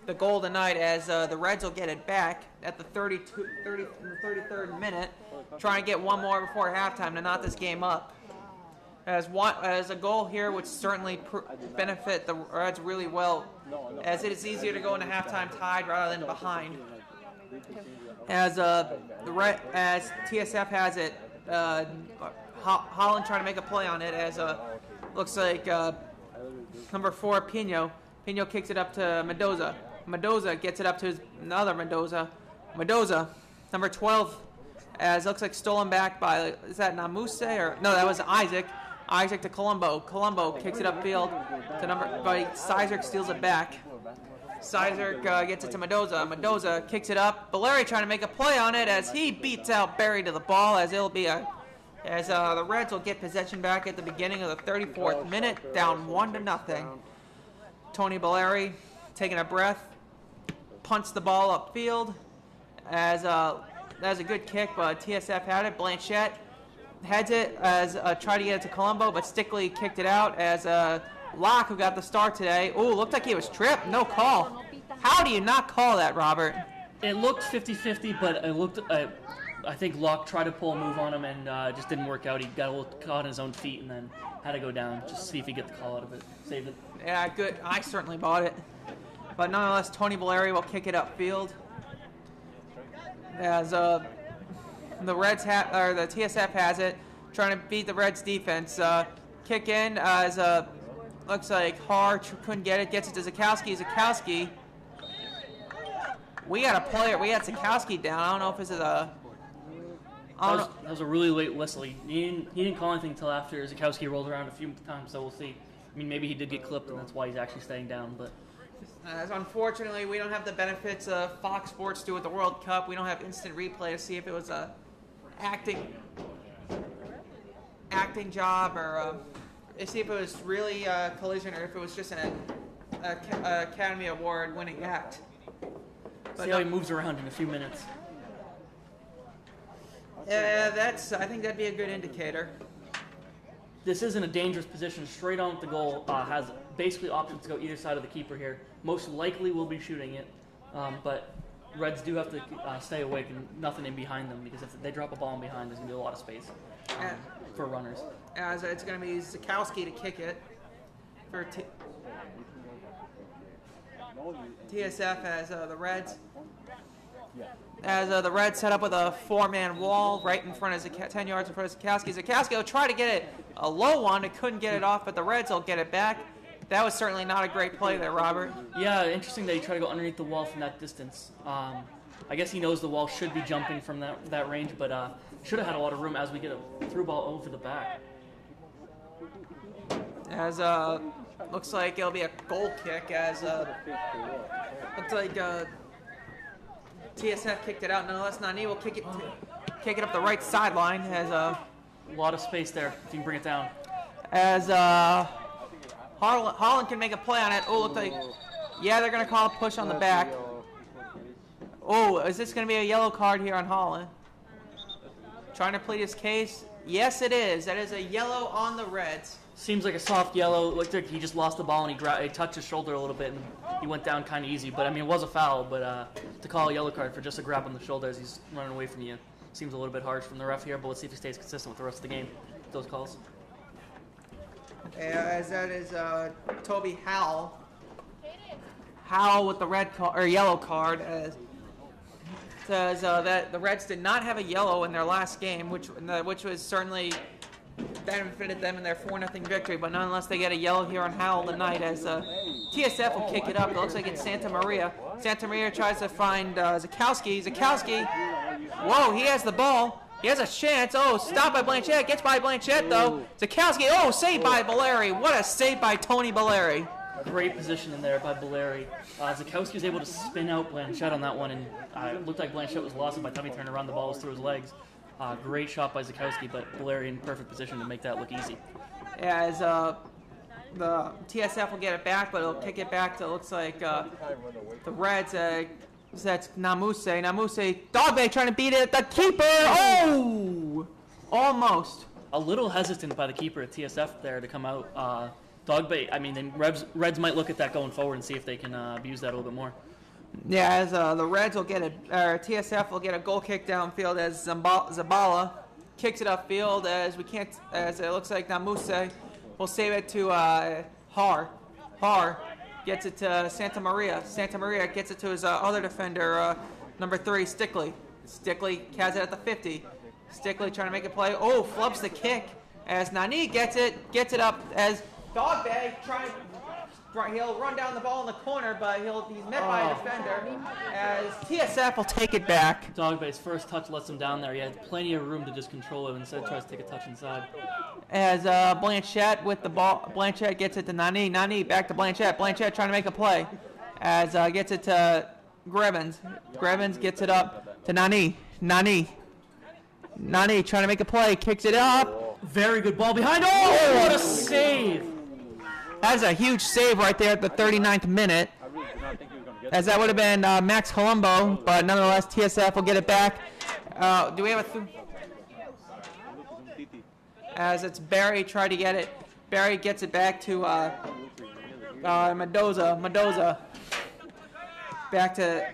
the goal tonight as the Reds will get it back at the 33rd minute, trying to get one more before halftime to knot this game up. as a goal here would certainly benefit the Reds really well, as it is easier to go into halftime tied rather than behind. As as TSF has it, Holland trying to make a play on it. As looks like number 4 Pino kicks it up to Mendoza. Mendoza gets it up to another Mendoza. Mendoza, number 12, as looks like stolen back by, is that Namuse or no? That was Isaac. Isaac to Colombo. Colombo kicks it upfield to but Sizerk steals it back. Sizerk gets it to Mendoza. Mendoza kicks it up. Valeri trying to make a play on it as he beats out Barry to the ball, as it'll be the Reds will get possession back at the beginning of the 34th minute, down 1-0. Tony Valeri taking a breath, punts the ball upfield, as that's a good kick, but TSF had it. Blanchette heads it as tried to get it to Colombo, but Stickley kicked it out as Locke, who got the start today. Ooh, looked like he was tripped. No call. How do you not call that, Robert? It looked 50-50, but I think Locke tried to pull a move on him and just didn't work out. He got a little caught on his own feet and then had to go down just to see if he get the call out of it. Saved it. Yeah, good. I certainly bought it. But nonetheless, Tony Valeri will kick it upfield. As the TSF has it, trying to beat the Reds defense. Kick in as looks like Har couldn't get it. Gets it to Zakowski. Zakowski. We got a player. We had Zakowski down. I don't know if this is a. That was a really late whistle. He didn't call anything until after Zakowski rolled around a few times, so we'll see. I mean, maybe he did get clipped, and that's why he's actually staying down. But as unfortunately, we don't have the benefits of Fox Sports do with the World Cup. We don't have instant replay to see if it was a acting job or see if it was really a collision or if it was just an Academy Award winning act. But see how he moves around in a few minutes. Yeah, I think that'd be a good indicator. This isn't a dangerous position. Straight on with the goal. Has basically options to go either side of the keeper here. Most likely will be shooting it, but Reds do have to stay awake and nothing in behind them, because if they drop a ball in behind, there's going to be a lot of space for runners. As it's going to be Zakowski to kick it for TSF as the Reds. As the Reds set up with a 4-man wall right in front of 10 yards in front of Zakowski. Zakowski will try to get it a low one. It couldn't get it off, but the Reds will get it back. That was certainly not a great play there, Robert. Yeah, interesting that he tried to go underneath the wall from that distance. I guess he knows the wall should be jumping from that range, but should have had a lot of room as we get a through ball over the back. As looks like it'll be a goal kick, as looks like TSF kicked it out. Nonetheless, Nani will kick it up the right sideline. As a lot of space there if you can bring it down. As Holland can make a play on it. Oh, looks like, yeah, they're going to call a push on the back. Oh, is this going to be a yellow card here on Holland? Trying to plead his case? Yes, it is. That is a yellow on the Reds. Seems like a soft yellow. Looked like he just lost the ball and he touched his shoulder a little bit and he went down kind of easy. But I mean, it was a foul. But to call a yellow card for just a grab on the shoulder as he's running away from you seems a little bit harsh from the ref here. But let's see if he stays consistent with the rest of the game. Those calls. As that is Toby Howell. Howell with the red card or yellow card. As says that the Reds did not have a yellow in their last game, which was certainly benefited them in their 4-0 victory. But nonetheless, they get a yellow here on Howell tonight. As TSF will kick it up. It looks like it's Santa Maria. Santa Maria tries to find Zakowski. Zakowski. Whoa, he has the ball. He has a chance. Oh, stopped by Blanchette. Gets by Blanchette, though. Zakowski. Oh, saved by Valeri. What a save by Tony Valeri. Great position in there by Valeri. Zakowski was able to spin out Blanchette on that one, and it looked like Blanchette was lost, and by the time he turned around, the ball was through his legs. Great shot by Zakowski, but Valeri in perfect position to make that look easy. As the TSF will get it back, but it'll kick it back to, it looks like, the Reds. That's Namuse. Namuse, Dogbay trying to beat it. The keeper. Oh, almost. A little hesitant by the keeper at TSF there to come out. Dogbay. I mean, then Reds might look at that going forward and see if they can abuse that a little bit more. Yeah, as the Reds will get TSF will get a goal kick downfield as Zabala kicks it upfield as we can't, as it looks like Namuse will save it to Har. Har gets it to Santa Maria. Santa Maria gets it to his other defender, number 3, Stickley. Stickley has it at the 50. Stickley trying to make a play. Oh, flubs the kick as Nani gets it up as Dogbe he'll run down the ball in the corner, but he's met by a defender as TSF will take it back. Dogbay's first touch lets him down there. He had plenty of room to just control it. Instead, tries to take a touch inside. As Blanchette with the ball, Blanchette gets it to Nani. Nani back to Blanchette. Blanchette trying to make a play as gets it to Grevens. Grevens gets it up to Nani. Nani trying to make a play, kicks it up. Very good ball behind. Oh, what a save! That's a huge save right there at the 39th minute. As that would have been Max Colombo, but nonetheless, TSF will get it back. Do we have a... As it's Barry trying to get it. Barry gets it back to Mendoza. Mendoza. Back to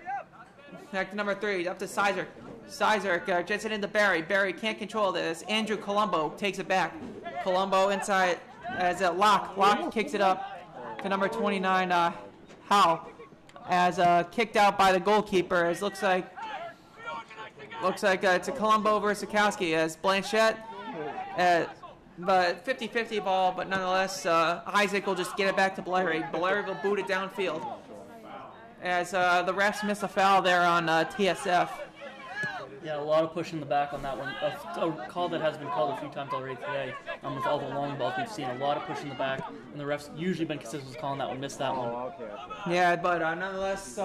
number 3, up to Sizer. Sizer gets it into Barry. Barry can't control this. Andrew Colombo takes it back. Colombo inside as a Locke. Locke kicks it up to number 29, Howe. As kicked out by the goalkeeper. As looks like it's a Colombo versus Sikowski as Blanchette. But 50-50 ball, but nonetheless, Isaac will just get it back to Blairy. Blairy will boot it downfield. As the refs miss a foul there on TSF. Yeah, a lot of push in the back on that one. A call that has been called a few times already today. With all the long balls we've seen, a lot of push in the back, and the refs usually been consistent with calling that one, missed that one. Yeah, but nonetheless,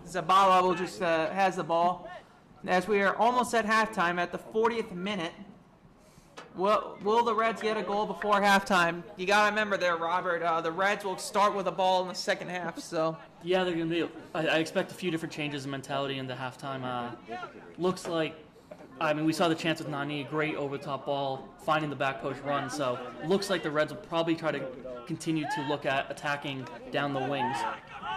Zabala will just has the ball. As we are almost at halftime, at the 40th minute, will the Reds get a goal before halftime? You got to remember there, Robert, the Reds will start with the ball in the second half, so... Yeah, they're going to be... I expect a few different changes in mentality into halftime. Looks like... we saw the chance with Nani, great over-the-top ball, finding the back post run, so looks like the Reds will probably try to continue to look at attacking down the wings.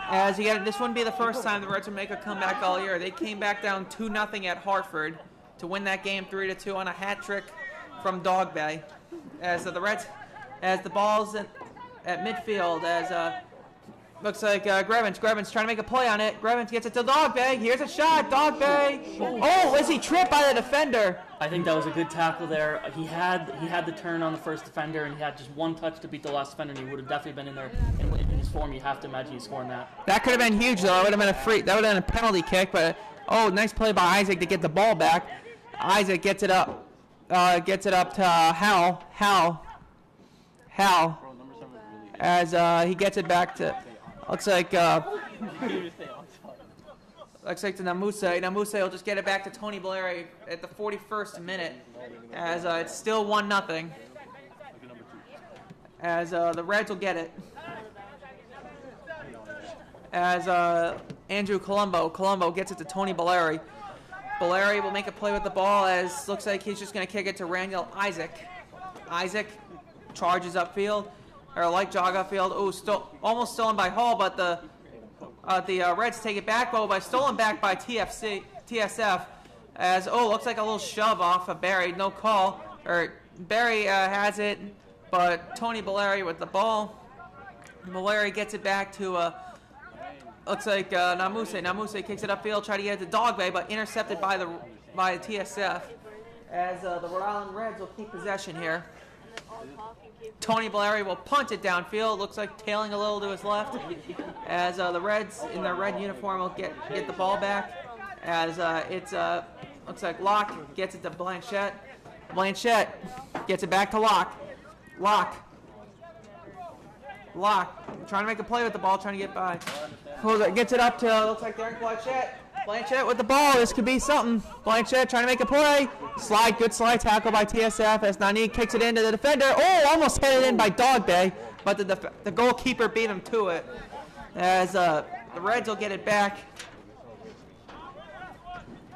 As this wouldn't be the first time the Reds would make a comeback all year. They came back down 2-0 at Hartford to win that game 3-2 on a hat trick from Dogbe. As the Reds, as the ball's at midfield, as looks like Grevens trying to make a play on it. Grevens gets it to Dogbe. Here's a shot. Dogbe. Oh, is he tripped by the defender? I think that was a good tackle there. He had the turn on the first defender, and he had just one touch to beat the last defender, and he would have definitely been in there. In his form, you have to imagine he's scoring that. That could have been huge, though. That would have been a penalty kick, but nice play by Isaac to get the ball back. Isaac gets it up. Gets it up to Hal. As he gets it back to, looks like to Namuse. Namuse will just get it back to Tony Blairy at the 41st minute, as it's still 1-0. As the Reds will get it. As Andrew Colombo gets it to Tony Blairy. Blairy will make a play with the ball as looks like he's just going to kick it to Randall Isaac. Isaac charges upfield, or like jog upfield. Oh, almost stolen by Hall, but the Reds take it back. But stolen back by TSF. As looks like a little shove off of Barry. No call. Or Barry has it, but Tony Blairy with the ball. Blairy gets it back to. Looks like Namuse. Namuse kicks it upfield, try to get it to Dogbe, but intercepted by the TSF. As the Rhode Island Reds will keep possession here. Tony Blairy will punt it downfield. Looks like tailing a little to his left. As the Reds in their red uniform will get the ball back. As looks like Locke gets it to Blanchette. Blanchette gets it back to Locke. Locke trying to make a play with the ball, trying to get by. Gets it up to, looks like Derek Blanchette. Blanchette with the ball. This could be something. Blanchette trying to make a play. Good slide tackle by TSF as Nani kicks it into the defender. Almost headed in by Dogbe, but the goalkeeper beat him to it. As the Reds will get it back.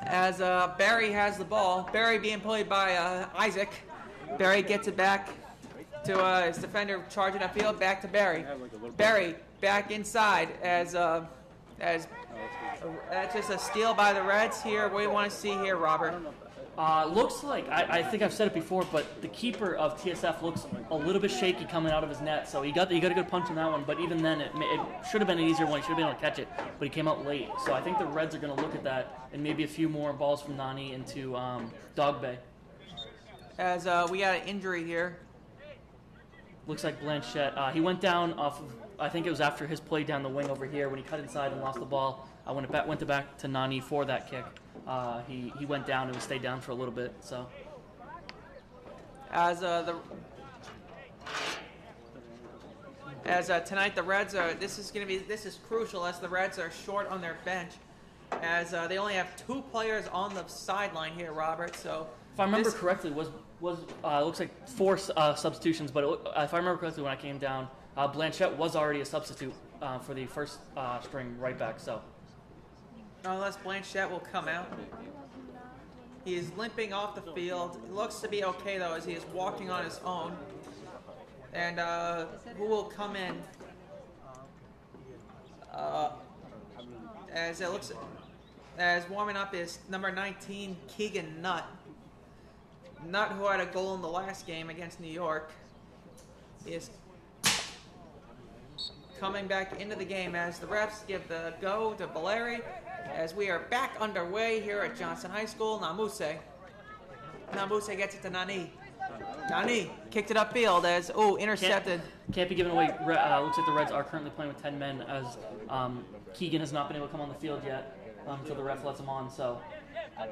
As Barry has the ball. Barry being played by Isaac. Barry gets it back to his defender charging upfield. Back to Barry. Barry back inside as that's just a steal by the Reds here. What do you want to see here, Robert? Looks like I think I've said it before, but the keeper of TSF looks a little bit shaky coming out of his net. So he got a good punch on that one, but even then it should have been an easier one. He should have been able to catch it, but he came out late. So I think the Reds are going to look at that and maybe a few more balls from Nani into Dog Bay. As we got an injury here. Looks like Blanchette. He went down off of, I think it was after his play down the wing over here when he cut inside and lost the ball. I went back to Nani for that kick. He went down and stayed down for a little bit. So As tonight the Reds are. This is crucial as the Reds are short on their bench, as they only have 2 players on the sideline here, Robert. So if I remember correctly, was looks like 4 substitutions, but if I remember correctly, when I came down, Blanchette was already a substitute for the first string right back. So unless Blanchette will come out. He is limping off the field. It looks to be okay, though, as he is walking on his own. And who will come in? As it looks, as warming up is number 19, Keegan Nutt. Nutt, who had a goal in the last game against New York, is coming back into the game as the refs give the go to Valeri. As we are back underway here at Johnson High School, Namuse gets it to Nani. Nani kicked it upfield as, intercepted. Can't be given away. Looks like the Reds are currently playing with 10 men as Keegan has not been able to come on the field yet until the ref lets him on. So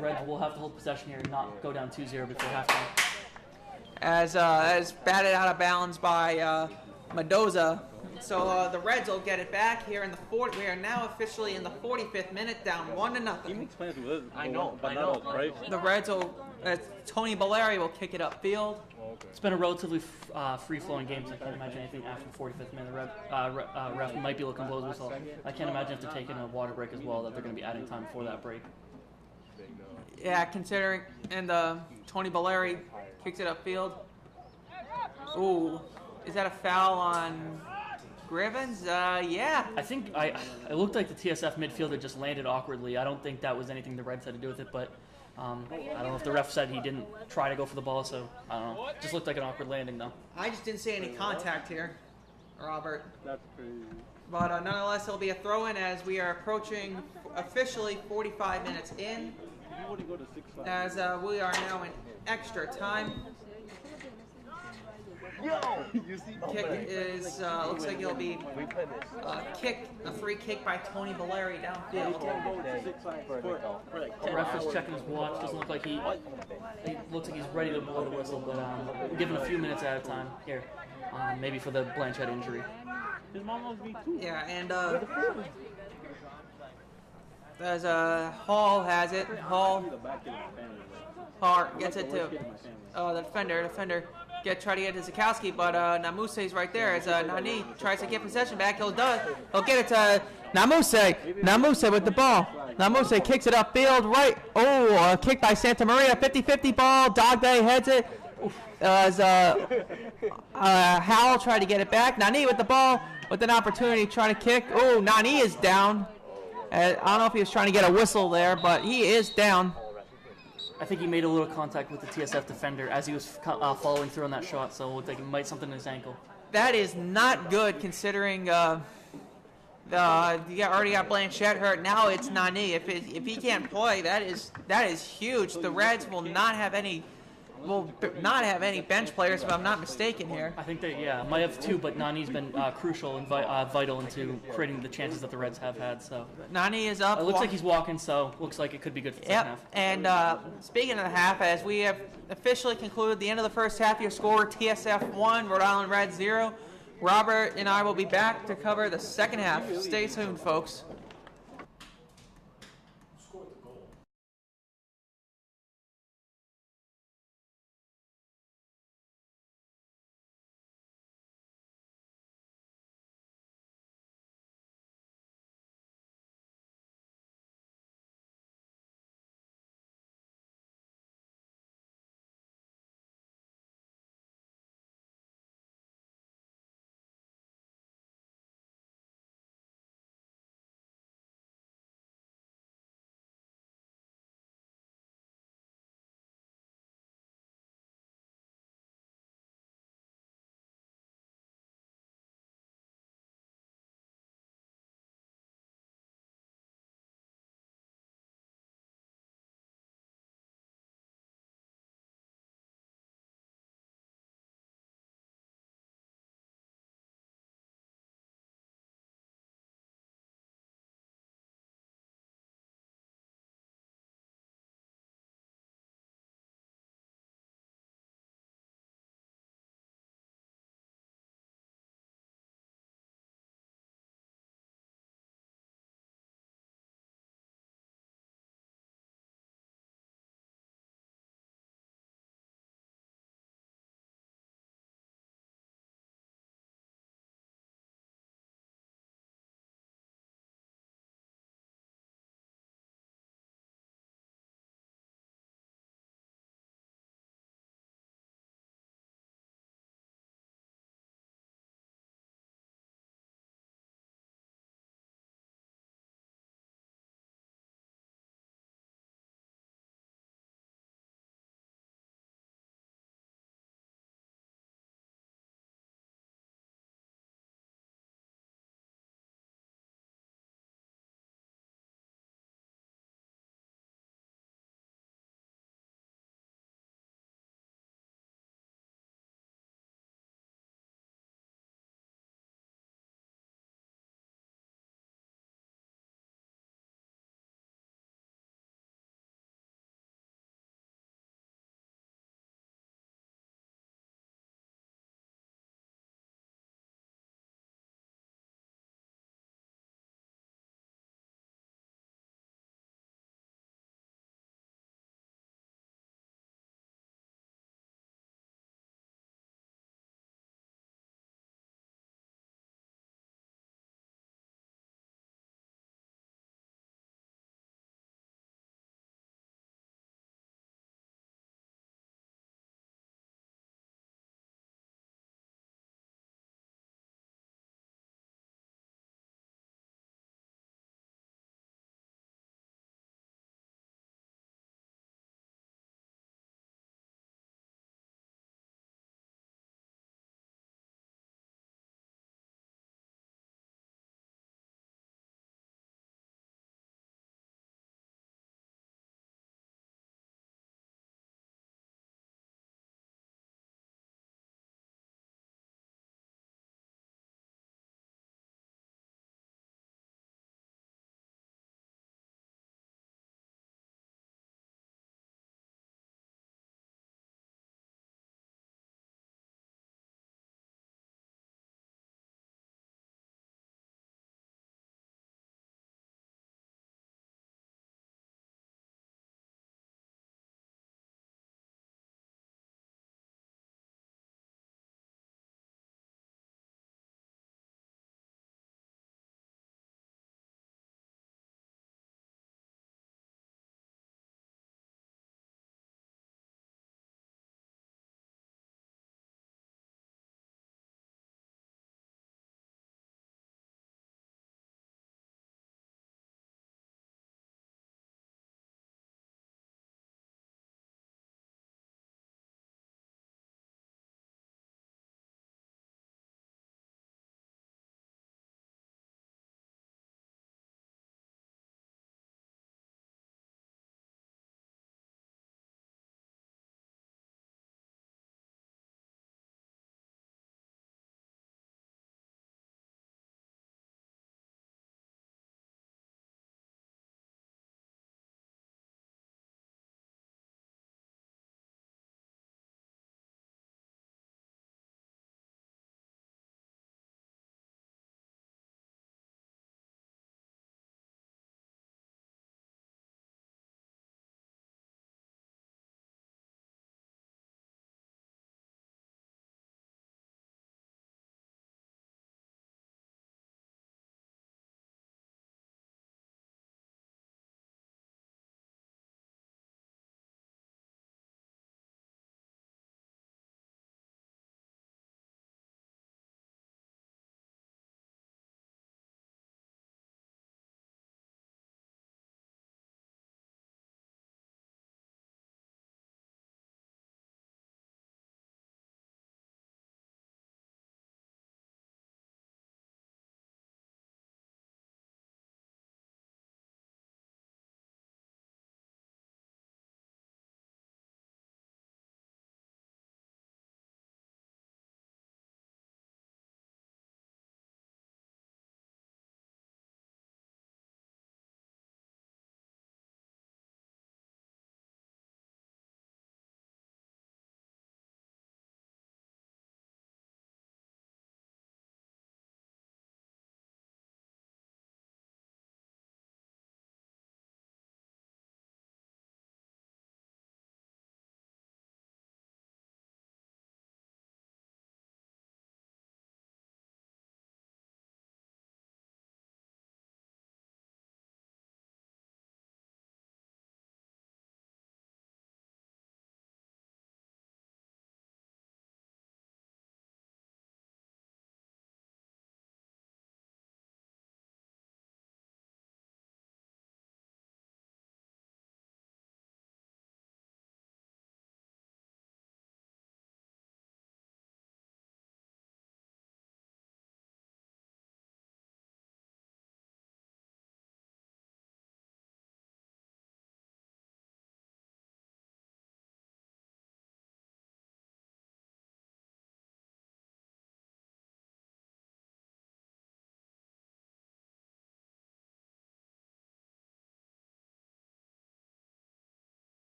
Reds will have to hold possession here and not go down 2-0 before halftime. As batted out of bounds by Mendoza. So the Reds will get it back here in the 40. We are now officially in the 45th minute, down 1-0. I know, right? The Reds will, Tony Valeri will kick it upfield. It's been a relatively free-flowing game, so I can't imagine anything after the 45th minute. The ref might be looking blows whistle. I can't imagine if they're taking a water break as well, that they're going to be adding time for that break. Yeah, considering, and Tony Valeri kicks it upfield. Ooh, is that a foul on Grivens? Yeah. I think it looked like the TSF midfielder just landed awkwardly. I don't think that was anything the Reds had to do with it, but I don't know if the ref said he didn't try to go for the ball, so I don't know. Just looked like an awkward landing, though. I just didn't see any contact here, Robert. That's crazy. But nonetheless, it'll be a throw-in as we are approaching officially 45 minutes in. As we are now in extra time. Kick is looks like it'll be a free kick by Tony Valeri downfield. The ref is checking his watch. Doesn't look like he looks like he's ready to blow the whistle, but we're giving a few minutes at a time here, maybe for the Blanchette injury. Yeah, and as Hall has it. Hall gets it to the defender. Try to get to Zukowski, but Namuse's right there as Nani tries to get possession back. He'll get it to Namuse. Namuse with the ball. Namuse kicks it upfield right. A kick by Santa Maria. 50-50 ball. Dog Day heads it. As Howell tried to get it back. Nani with the ball with an opportunity trying to kick. Nani is down. I don't know if he was trying to get a whistle there, but he is down. I think he made a little contact with the TSF defender as he was following through on that shot, so it looked like he might something in his ankle. That is not good considering you already got Blanchette hurt. Now it's Nani. If he can't play, that is huge. The Reds will not have any bench players, if I'm not mistaken here. I think they might have 2, but Nani's been crucial and vital into creating the chances that the Reds have had. So Nani is up. It looks like he's walking, so looks like it could be good for the second half. And speaking of the half, as we have officially concluded the end of the first half, your score TSF 1, Rhode Island Reds 0. Robert and I will be back to cover the second half. Stay tuned, folks.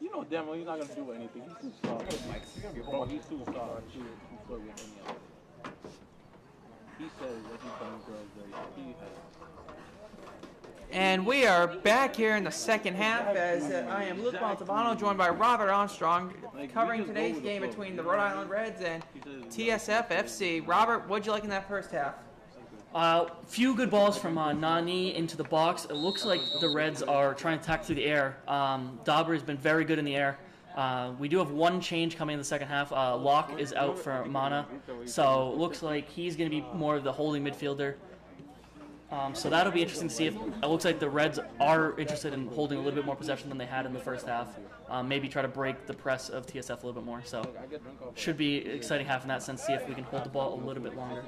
You know damn well he's not gonna do anything. He's too soft. Bro, he's too soft. He's still getting any of it. He says that he's done girls dirty. He has. And we are back here in the second half as I am Luke Montalbano, joined by Robert Armstrong, covering today's game between the Rhode Island Reds and TSF FC. Robert, what'd you like in that first half? Few good balls from Nani into the box. It looks like the Reds are trying to attack through the air. Dauber has been very good in the air. We do have one change coming in the second half. Locke is out for Mana, so it looks like he's going to be more of the holding midfielder. So that'll be interesting to see if it looks like the Reds are interested in holding a little bit more possession than they had in the first half. Maybe try to break the press of TSF a little bit more. So should be an exciting half in that sense. See if we can hold the ball a little bit longer.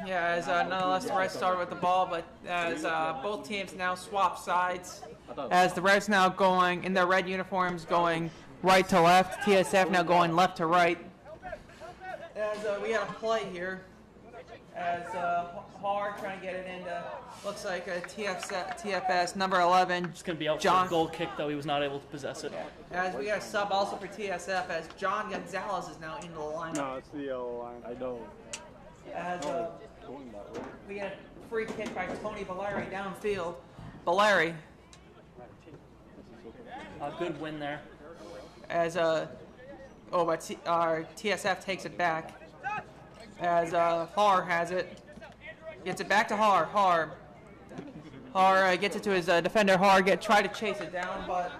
Yeah, as nonetheless the Reds started with the ball, but as both teams now swap sides, as the Reds now going in their red uniforms going right to left, TSF now going left to right. As we got a play here, as Hard trying to get it into, looks like a TFS number 11. It's going to be out John, for a goal kick, though he was not able to possess it. As we got a sub also for TSF, as John Gonzalez is now into the lineup. No, it's the yellow line. I know. As we get a free kick by Tony Valeri downfield. Valeri. A good win there. As our TSF takes it back. As Har has it. Gets it back to Har. Har gets it to his defender. Har try to chase it down, but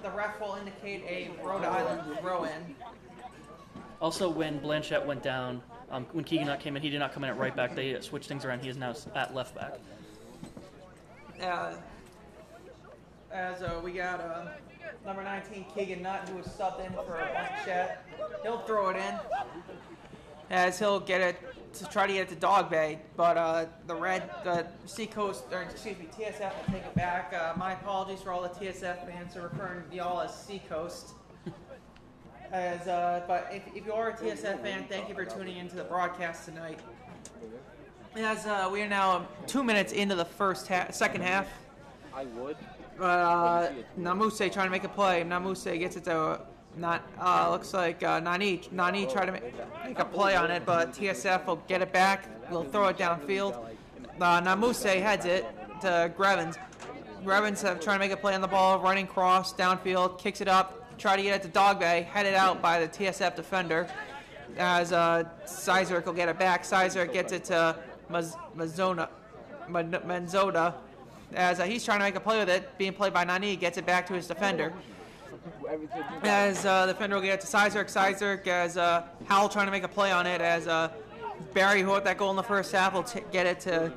the ref will indicate a Rhode Island throw in. Also, when Blanchette went down, when Keegan came in, he did not come in at right back. They switched things around. He is now at left back. As we got number 19, Keegan Nutt, who was subbed in for Blanchette. He'll throw it in. As he'll get it to try to get it to Dog Bay, but the Seacoast, or excuse me, TSF will take it back. My apologies for all the TSF fans who are referring to y'all as Seacoast. But if you are a TSF fan, thank you for tuning into the broadcast tonight. As we are now 2 minutes into the second half. I would. Namuse trying to make a play. Namuse gets it to looks like Nani tried to make a play on it, but TSF will get it back. We'll throw it downfield. Namuse heads it to Grevins. Grevins trying to make a play on the ball, running cross downfield, kicks it up, try to get it to Dog Bay, headed out by the TSF defender. As Sizerk will get it back. Sizerk gets it to Menzoda. As he's trying to make a play with it, being played by Nani, gets it back to his defender. As the defender will get it to Sizerk, as Howell trying to make a play on it, as Barry, who had that goal in the first half, will tap it to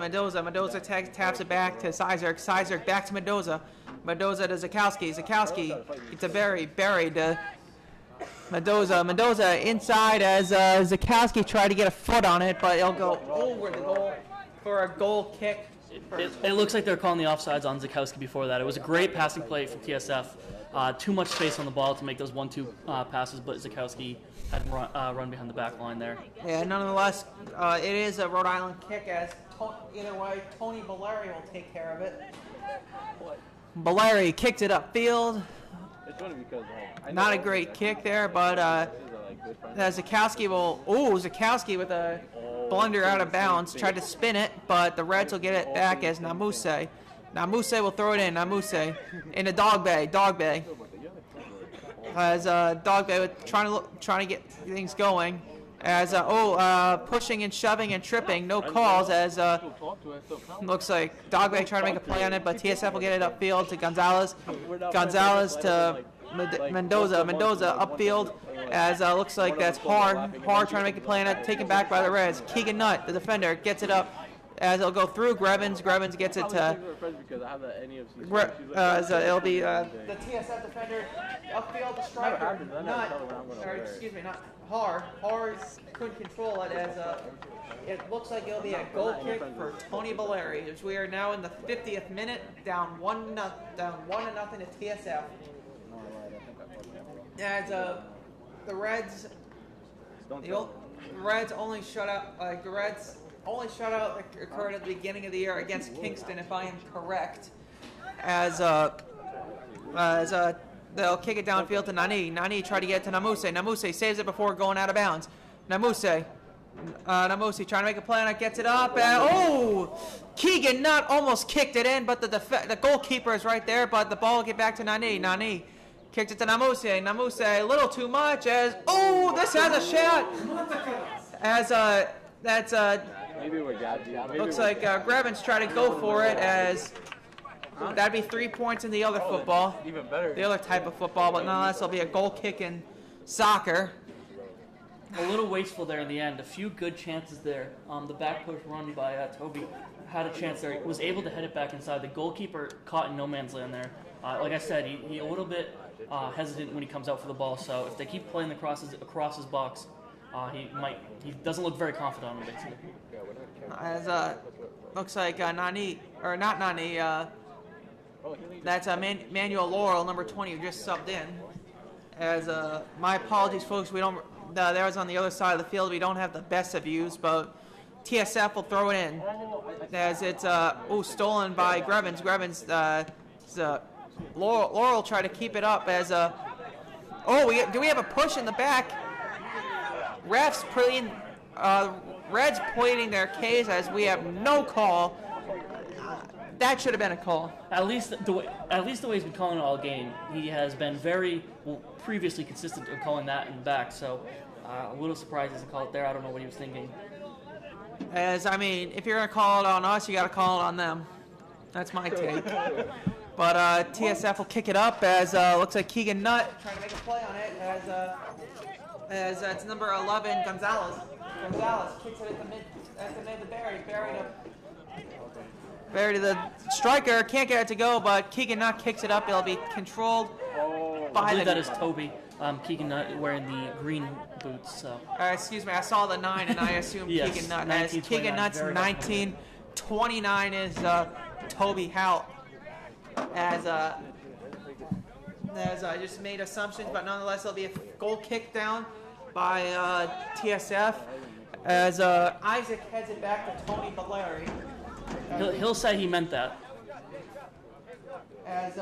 Mendoza. Mendoza taps it back to Sizerk back to Mendoza to Zakowski to Barry to Mendoza inside as Zakowski tried to get a foot on it, but it'll go over the goal for a goal kick. It looks like they're calling the offsides on Zakowski before that. It was a great passing play from TSF. Too much space on the ball to make those 1-2 passes, but Zakowski had run behind the back line there. Yeah, nonetheless, it is a Rhode Island kick as either way, Tony Valeri will take care of it. Valeri kicked it upfield. It's funny because not a great kick there, but Zakowski with a blunder out of bounds, tried to spin it, but the Reds will get it back as Namuse. Namuse will throw it in. Namuse into Dog Bay. As Dog Bay trying to get things going. As pushing and shoving and tripping, no calls. As looks like Dog Bay trying to make a play on it, but TSF will get it upfield to Gonzalez. Gonzalez to Mendoza upfield. As looks like that's Har trying to make a play on it, taken back by the Reds. Keegan Nutt, the defender, gets it up. As it'll go through Grevins gets it to. It'll be the TSF defender upfield, the striker. Not Har. Har couldn't control it as it looks like it'll be a goal kick for Tony Valeri. As we are now in the 50th minute, down 1-0 to TSF. As the Reds only shut out the Reds only shutout that occurred at the beginning of the year against Kingston, if I am correct. As they'll kick it downfield to Nani. Nani tried to get it to Namuse. Namuse saves it before going out of bounds. Namuse trying to make a play on it, gets it up, and Keegan Nutt almost kicked it in, but the goalkeeper is right there, but the ball will get back to Nani. Nani kicked it to Namuse. Namuse a little too much this has a shot. Maybe we're Gabby. Looks like Grevens trying to go for it as that'd be 3 points in the other football. Even better. The other type of football, but nonetheless it'll be a goal kick in soccer. A little wasteful there in the end. A few good chances there. The back push run by Toby had a chance there. He was able to head it back inside. The goalkeeper caught in no man's land there. Like I said, he a little bit hesitant when he comes out for the ball. So if they keep playing the crosses across his box, he doesn't look very confident on him basically. As looks like Nani, or not Nani, that's Manuel Laurel, number 20, who just subbed in. As my apologies, folks, we don't. That was on the other side of the field. We don't have the best of views, but TSF will throw it in as it's stolen by Grevens. Grevens, Laurel tried to keep it up as do we have a push in the back? Refs pleading, Reds pleading their case as we have no call. That should have been a call. At least the way he's been calling it all game, he has been very previously consistent in calling that in the back. So a little surprised he doesn't call it there. I don't know what he was thinking. As I mean, if you're gonna call it on us, you gotta call it on them. That's my take. But TSF will kick it up as looks like Keegan Nutt trying to make a play on it as it's number 11 Gonzalez. Gonzalez kicks it at the mid to Barry. Barry to the striker, can't get it to go, but Keegan Nutt kicks it up. It'll be controlled by I believe that is Toby. Keegan Nutt wearing the green boots. So. Excuse me, I saw the 9 and I assumed Yes, Keegan Nutt. 19, As Keegan Nutt's very 19, 29 is Toby Hout. As I just made assumptions, but nonetheless, it'll be a goal kick down by TSF as Isaac heads it back to Tony Valeri. He'll say he meant that. As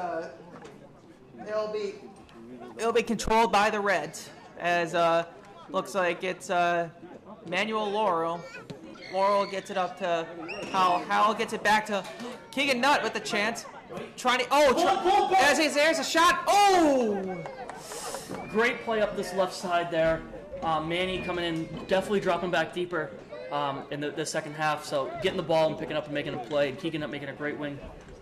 it'll be controlled by the Reds. As looks like it's Manuel Laurel. Laurel gets it up to Howell. Howell gets it back to Keegan Nutt with the chance. Trying to as there's a shot. Great play up this left side there. Manny coming in, definitely dropping back deeper in the second half. So getting the ball and picking up and making a play. And Keegan Nutt making a great run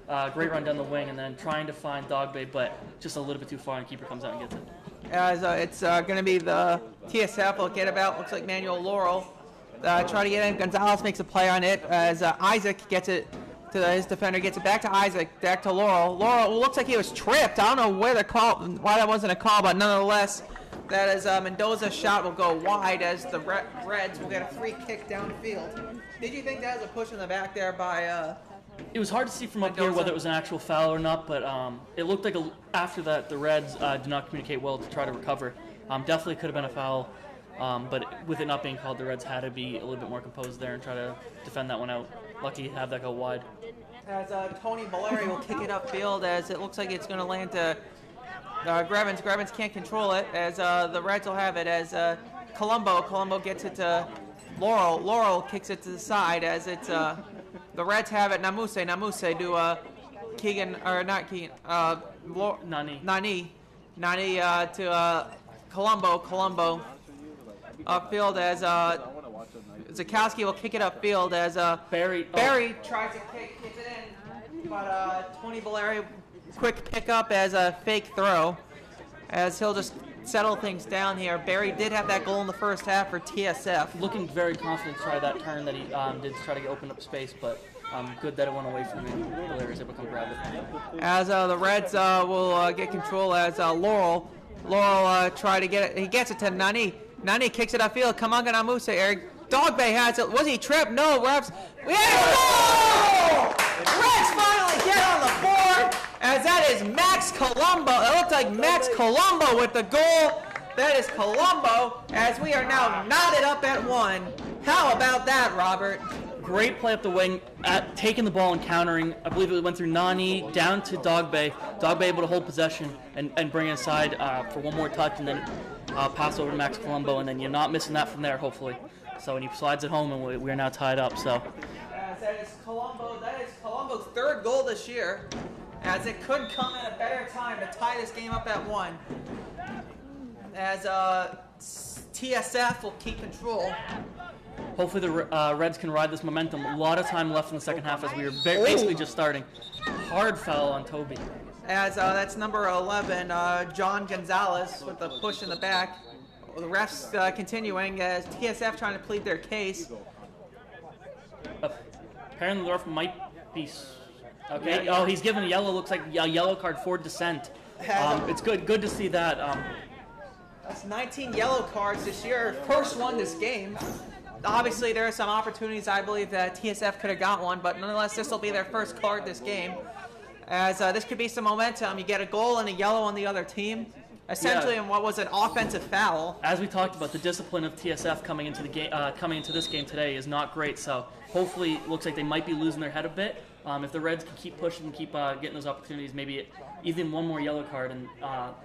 down the wing, and then trying to find Dogbay, but just a little bit too far, and keeper comes out and gets it. As it's going to be the TSF will get about. Looks like Manuel Laurel try to get in. Gonzalez makes a play on it as Isaac gets it to his defender, gets it back to Isaac, back to Laurel. Laurel looks like he was tripped. I don't know why that wasn't a call, but nonetheless, that is Mendoza's shot will go wide as the Reds will get a free kick downfield. Did you think that was a push in the back there by? It was hard to see from up here whether it was an actual foul or not, but it looked like after that the Reds did not communicate well to try to recover. Definitely could have been a foul, but with it not being called, the Reds had to be a little bit more composed there and try to defend that one out. Lucky to have that go wide. As Tony Valeri will kick it upfield as it looks like it's going to land to Grevens. Grevens can't control it as the Reds will have it as Colombo. Colombo gets it to Laurel. Laurel kicks it to the side as it's the Reds have it. Namuse do Keegan or not Keegan. Nani to Colombo. Colombo upfield as Zakowski will kick it upfield as Barry tries to kick it in, but Tony Valeri quick pickup as a fake throw as he'll just settle things down here. Barry did have that goal in the first half for TSF. Looking very confident to try that turn that he did to try to open up space, but good that it went away from him. Valeri was able to come grab it. As the Reds will get control as Laurel try to get it. He gets it to Nani. Nani kicks it upfield. Come on, Namuse. Eric Dogbay has it. Was he tripped? No, refs. We have a goal! Reds finally get on the board as that is Max Colombo. It looked like Max Colombo with the goal. That is Colombo as we are now knotted up at 1. How about that, Robert? great play up the wing, taking the ball and countering. I believe it went through Nani down to Dogbe. Dogbe able to hold possession and bring it inside for one more touch, and then pass over to Max Colombo, and then you're not missing that from there, hopefully. So when he slides it home, and we are now tied up. So That is Colombo's third goal this year, as it could come at a better time to tie this game up at 1. As TSF will keep control. hopefully the Reds can ride this momentum. A lot of time left in the second half as we were basically just starting. Hard foul on Toby. As that's number 11, John Gonzalez with the push in the back. The refs continuing as TSF trying to plead their case. Apparently the ref might be... Okay, oh, he's given a yellow, looks like a yellow card for dissent. It's good to see that. That's 19 yellow cards this year, first one this game. Obviously there are some opportunities I believe that TSF could have got one, but nonetheless this will be their first card this game. As this could be some momentum. You get a goal and a yellow on the other team. Essentially in what was an offensive foul. As we talked about, the discipline of TSF coming into the game, coming into this game today is not great. So hopefully, it looks like they might be losing their head a bit. If the Reds can keep pushing and keep getting those opportunities, maybe even one more yellow card, and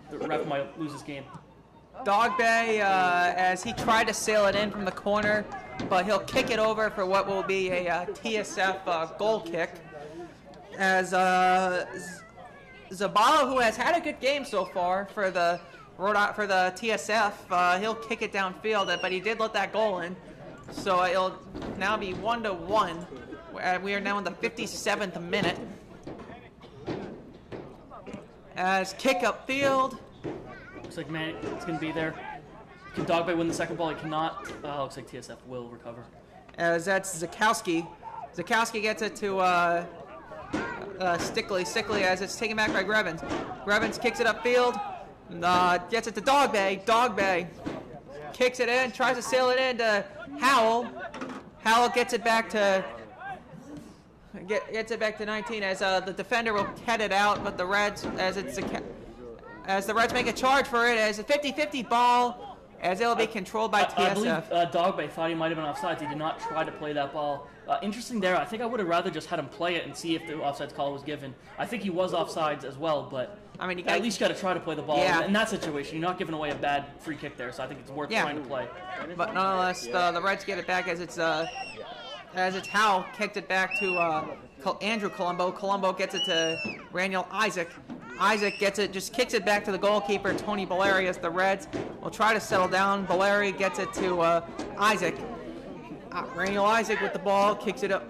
the ref might lose this game. Dogbe, as he tried to sail it in from the corner, but he'll kick it over for what will be a TSF goal kick. As Zabala, who has had a good game so far for the TSF, he'll kick it downfield, but he did let that goal in. So it'll now be 1-1. We are now in the 57th minute. As kick up field. Looks like man, it's going to be there. Can Dogbe win the second ball? He cannot. Looks like TSF will recover. As that's Zakowski. Zakowski gets it to Stickley as it's taken back by Grevens. Grevens kicks it upfield. Gets it to Dogbe. Dogbe kicks it in, tries to sail it in to Howell. Howell gets it back to 19 as the defender will head it out, but the Reds as the Reds make a charge for it as a 50-50 ball as it'll be controlled by TSF. I believe Dogbe thought he might have been offsides. He did not try to play that ball. Interesting there. I think I would have rather just had him play it and see if the offsides call was given. I think he was offsides as well, but I mean, you at least got to try to play the ball. Yeah. In that situation, you're not giving away a bad free kick there, so I think it's worth trying to play. But nonetheless, the Reds get it back as it's Howell kicked it back to Andrew Colombo. Colombo gets it to Raniel Isaac. Isaac gets it, just kicks it back to the goalkeeper, Tony Valeri, as the Reds will try to settle down. Valeri gets it to Isaac. Raniel Isaac with the ball, kicks it up,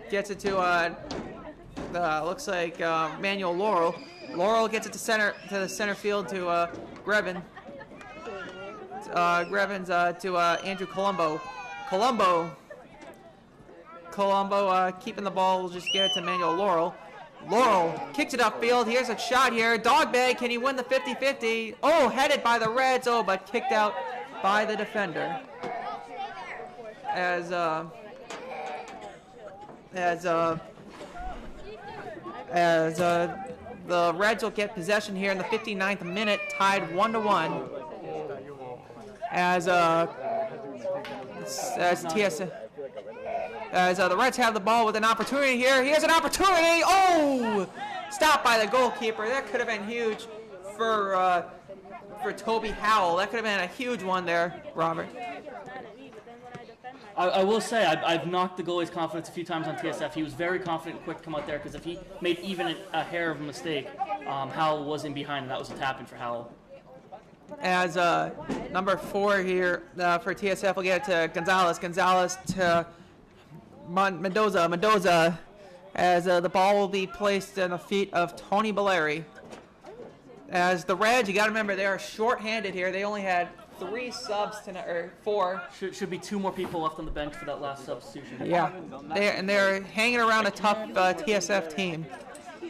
gets it to, looks like Manuel Laurel. Laurel gets it to the center field to Grevin. Grevins to Andrew Colombo. Colombo keeping the ball, will just get it to Manuel Laurel. Laurel kicks it upfield. Here's a shot here. Dogbe, can he win the 50-50? Oh, headed by the Reds. Oh, but kicked out by the defender. As the Reds will get possession here in the 59th minute, tied 1-1. As the Reds have the ball with an opportunity here. Here's an opportunity. Oh! Stopped by the goalkeeper. That could have been huge for Toby Howell. That could have been a huge one there, Robert. I will say, I've knocked the goalie's confidence a few times on TSF. He was very confident and quick to come out there, because if he made even a hair of a mistake, Howell was in behind, and that was a tap-in for Howell. As number 4 here for TSF will get it to Gonzalez. Gonzalez to Mendoza, as the ball will be placed in the feet of Tony Valeri. As the Reds, you got to remember, they are short-handed here. They only had 3 subs tonight, or 4. Should be 2 more people left on the bench for that last substitution. Yeah, they're hanging around a tough TSF team.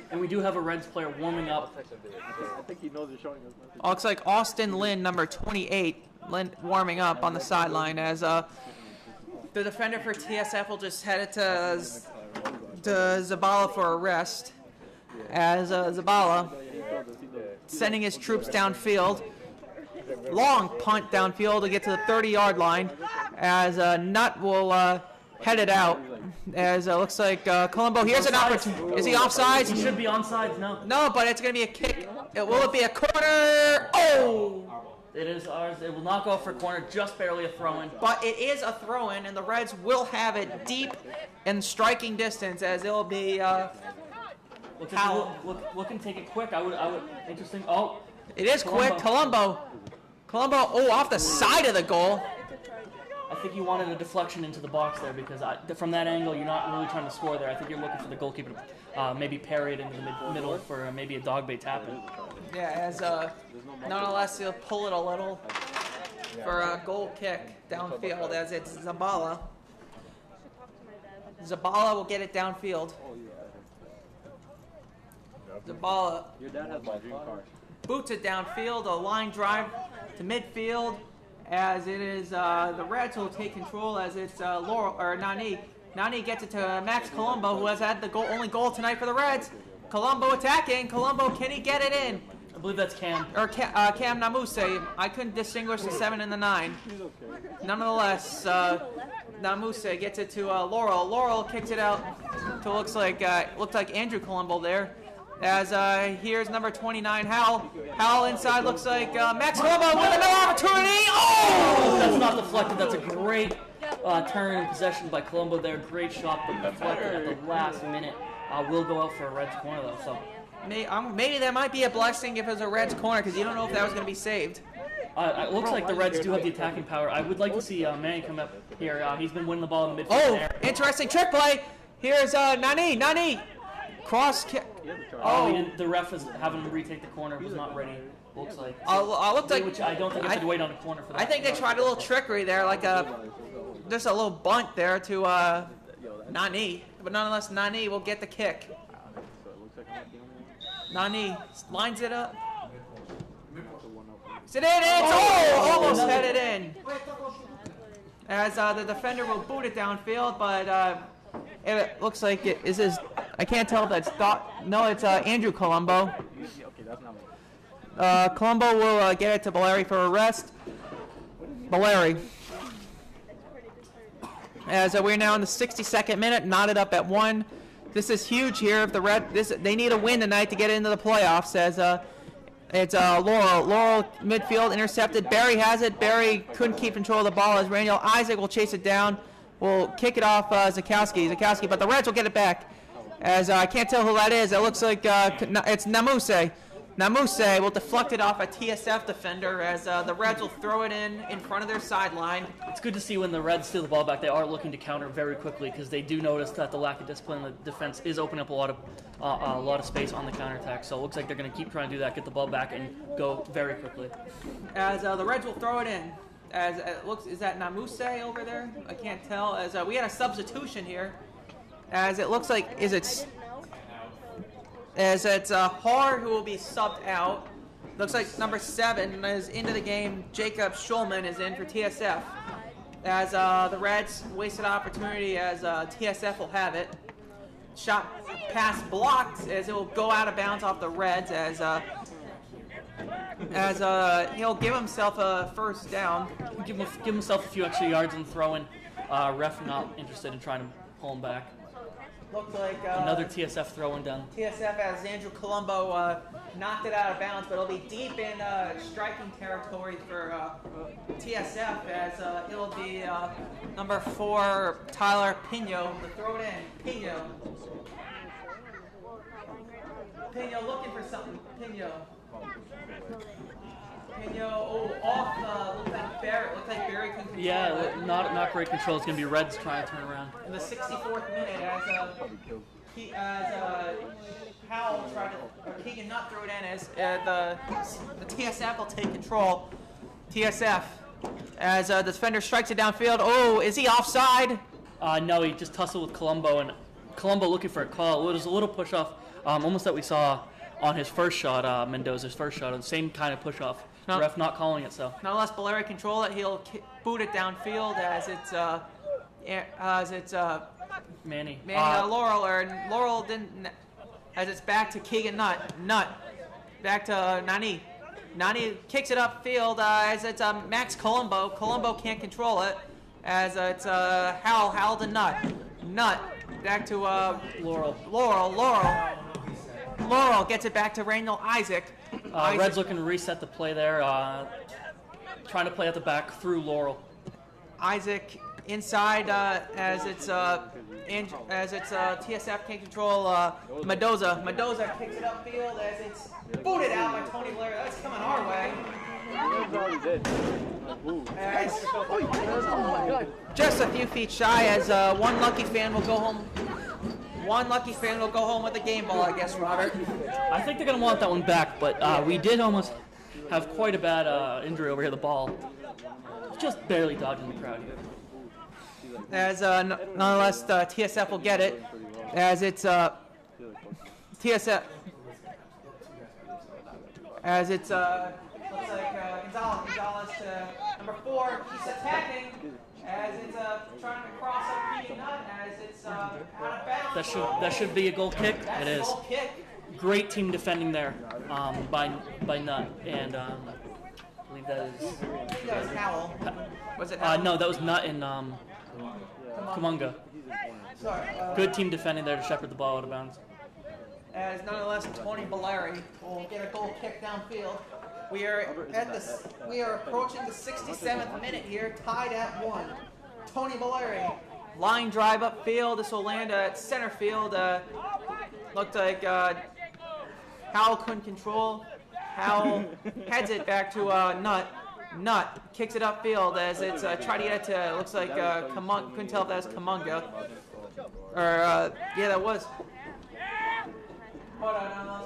And we do have a Reds player warming up. I think he knows he's showing us. Looks like Austin Lynn, number 28, warming up on the sideline as the defender for TSF will just head it to Zabala for a rest. As Zabala sending his troops downfield. Long punt downfield to get to the 30-yard line. As Nutt will headed out. As looks like Colombo, here's an opportunity. Is he offsides? He should be onside. No. No, but it's going to be a kick. Will it be a corner? Oh! It is ours. It will not go for corner, just barely a throw-in. But it is a throw-in, and the Reds will have it deep in striking distance, as it'll be Look and take it quick. I would. Interesting. Oh, it is quick. Colombo, oh, off the side of the goal. I think you wanted a deflection into the box there because from that angle, you're not really trying to score there. I think you're looking for the goalkeeper to maybe parry it into the middle for maybe a dog bait tap in. Yeah, as nonetheless, he'll pull it a little for a goal kick downfield, as it's Zabala. Zabala will get it downfield. Zabala Your dad has my dream car. boots it downfield, a line drive to midfield, as it is the Reds will take control, as it's Nani. Nani gets it to Max Colombo, who has had the only goal tonight for the Reds. Colombo attacking. Colombo, can he get it in? I believe that's Cam. Or Cam Namuse. I couldn't distinguish the 7 and the 9. Nonetheless, Namuse gets it to Laurel. Laurel kicks it out to looked like Andrew Colombo there. As here's number 29, Howell. Howell inside looks like Max Colombo with another opportunity. Oh! That's not deflected. That's a great turn and possession by Colombo there. Great shot, but deflected at the last minute. Will go out for a Reds corner though. So maybe that might be a blessing if it was a Reds corner, because you don't know if that was going to be saved. It looks like the Reds do have the attacking power. I would like to see Manny come up here. He's been winning the ball in the midfield. Oh, there. interesting trick play. Here's Nani. Nani. Cross kick. Oh, the ref is having him retake the corner. Was not ready. Looks like. Looked like. Which I don't think I should wait on the corner for that. I think they tried a little trickery there, like just a little bunt there to Nani. But nonetheless, Nani will get the kick. Nani lines it up. Is it in? It's almost headed in. As the defender will boot it downfield, but it looks like it is his. I can't tell if that's no, it's Andrew Colombo. Colombo will get it to Valeri for a rest. Valeri. As we're now in the 62nd minute, knotted up at 1. This is huge here. If the they need a win tonight to get into the playoffs. As it's Laurel. Laurel midfield intercepted. Barry has it. Barry couldn't keep control of the ball, as Randall Isaac will chase it down. Will kick it off Zakowski, but the Reds will get it back. As I can't tell who that is. It looks like it's Namuse. Namuse will deflect it off a TSF defender, as the Reds will throw it in front of their sideline. It's good to see when the Reds steal the ball back. They are looking to counter very quickly because they do notice that the lack of discipline in the defense is opening up a lot of space on the counterattack. So it looks like they're going to keep trying to do that, get the ball back, and go very quickly. As the Reds will throw it in. As it looks, is that Namuse over there? I can't tell. As we had a substitution here. As it looks like, as it's Har who will be subbed out. Looks like number 7 is into the game. Jacob Schulman is in for TSF. As the Reds wasted opportunity, as TSF will have it. Shot pass blocked, as it will go out of bounds off the Reds, as he'll give himself a first down. Give himself a few extra yards and throw in. Ref not interested in trying to pull him back. Looked like another TSF throw-in done. TSF as Andrew Colombo knocked it out of bounds, but it'll be deep in striking territory for TSF, as it'll be number 4 Tyler Pino to throw it in. Pino looking for something. Pino, off. Looks like Barry can control. Yeah, not great control. It's gonna be Reds trying to turn around. In the 64th minute, as Howell tried to, or Keegan Nutt threw it in, as the TSF will take control. TSF, as the defender strikes it downfield. Oh, is he offside? No, he just tussled with Colombo, and Colombo looking for a call. It was a little push off, almost that we saw on his first shot, Mendoza's first shot, the same kind of push off. No. Ref not calling it, so. Nonetheless, Valeri control it. He'll boot it downfield, as it's Manny. Laurel didn't, as it's back to Keegan Nutt, back to Nani. Nani kicks it upfield, as it's Max Colombo. Colombo can't control it. as it's Hal to Nut. Nut back to Laurel. Laurel gets it back to Randall Isaac. Red's looking to reset the play there, trying to play at the back through Laurel. Isaac inside as it's TSF can't control Mendoza. Mendoza kicks it upfield as it's booted out by Tony Blair. That's coming our way. As just a few feet shy, as one lucky fan will go home. One lucky fan will go home with the game ball, I guess, Robert. I think they're going to want that one back, but we did almost have quite a bad injury over here. The ball just barely dodging the crowd here. As nonetheless, TSF will get it, as it's TSF, as it's looks like Gonzalez to number 4. He's attacking, as it's trying to cross up Keegan Nut, as it's out of bounds. That should be a goal kick. It is. Goal kick. Great team defending there by Nut, and I believe that is. I think that was Howell. Was it Howell? No, that was Nut and Kamunga. Sorry. Good team defending there to shepherd the ball out of bounds. As nonetheless, Tony Valeri will get a goal kick downfield. We are approaching the 67th minute here, tied at 1. Tony Valeri, line drive upfield. This will land at center field. Looked like Howell couldn't control. Howell heads it back to Nut. Nut kicks it upfield as it's trying to get it to, looks like couldn't tell if that was Kamunga. Or, yeah, that was. Hold on,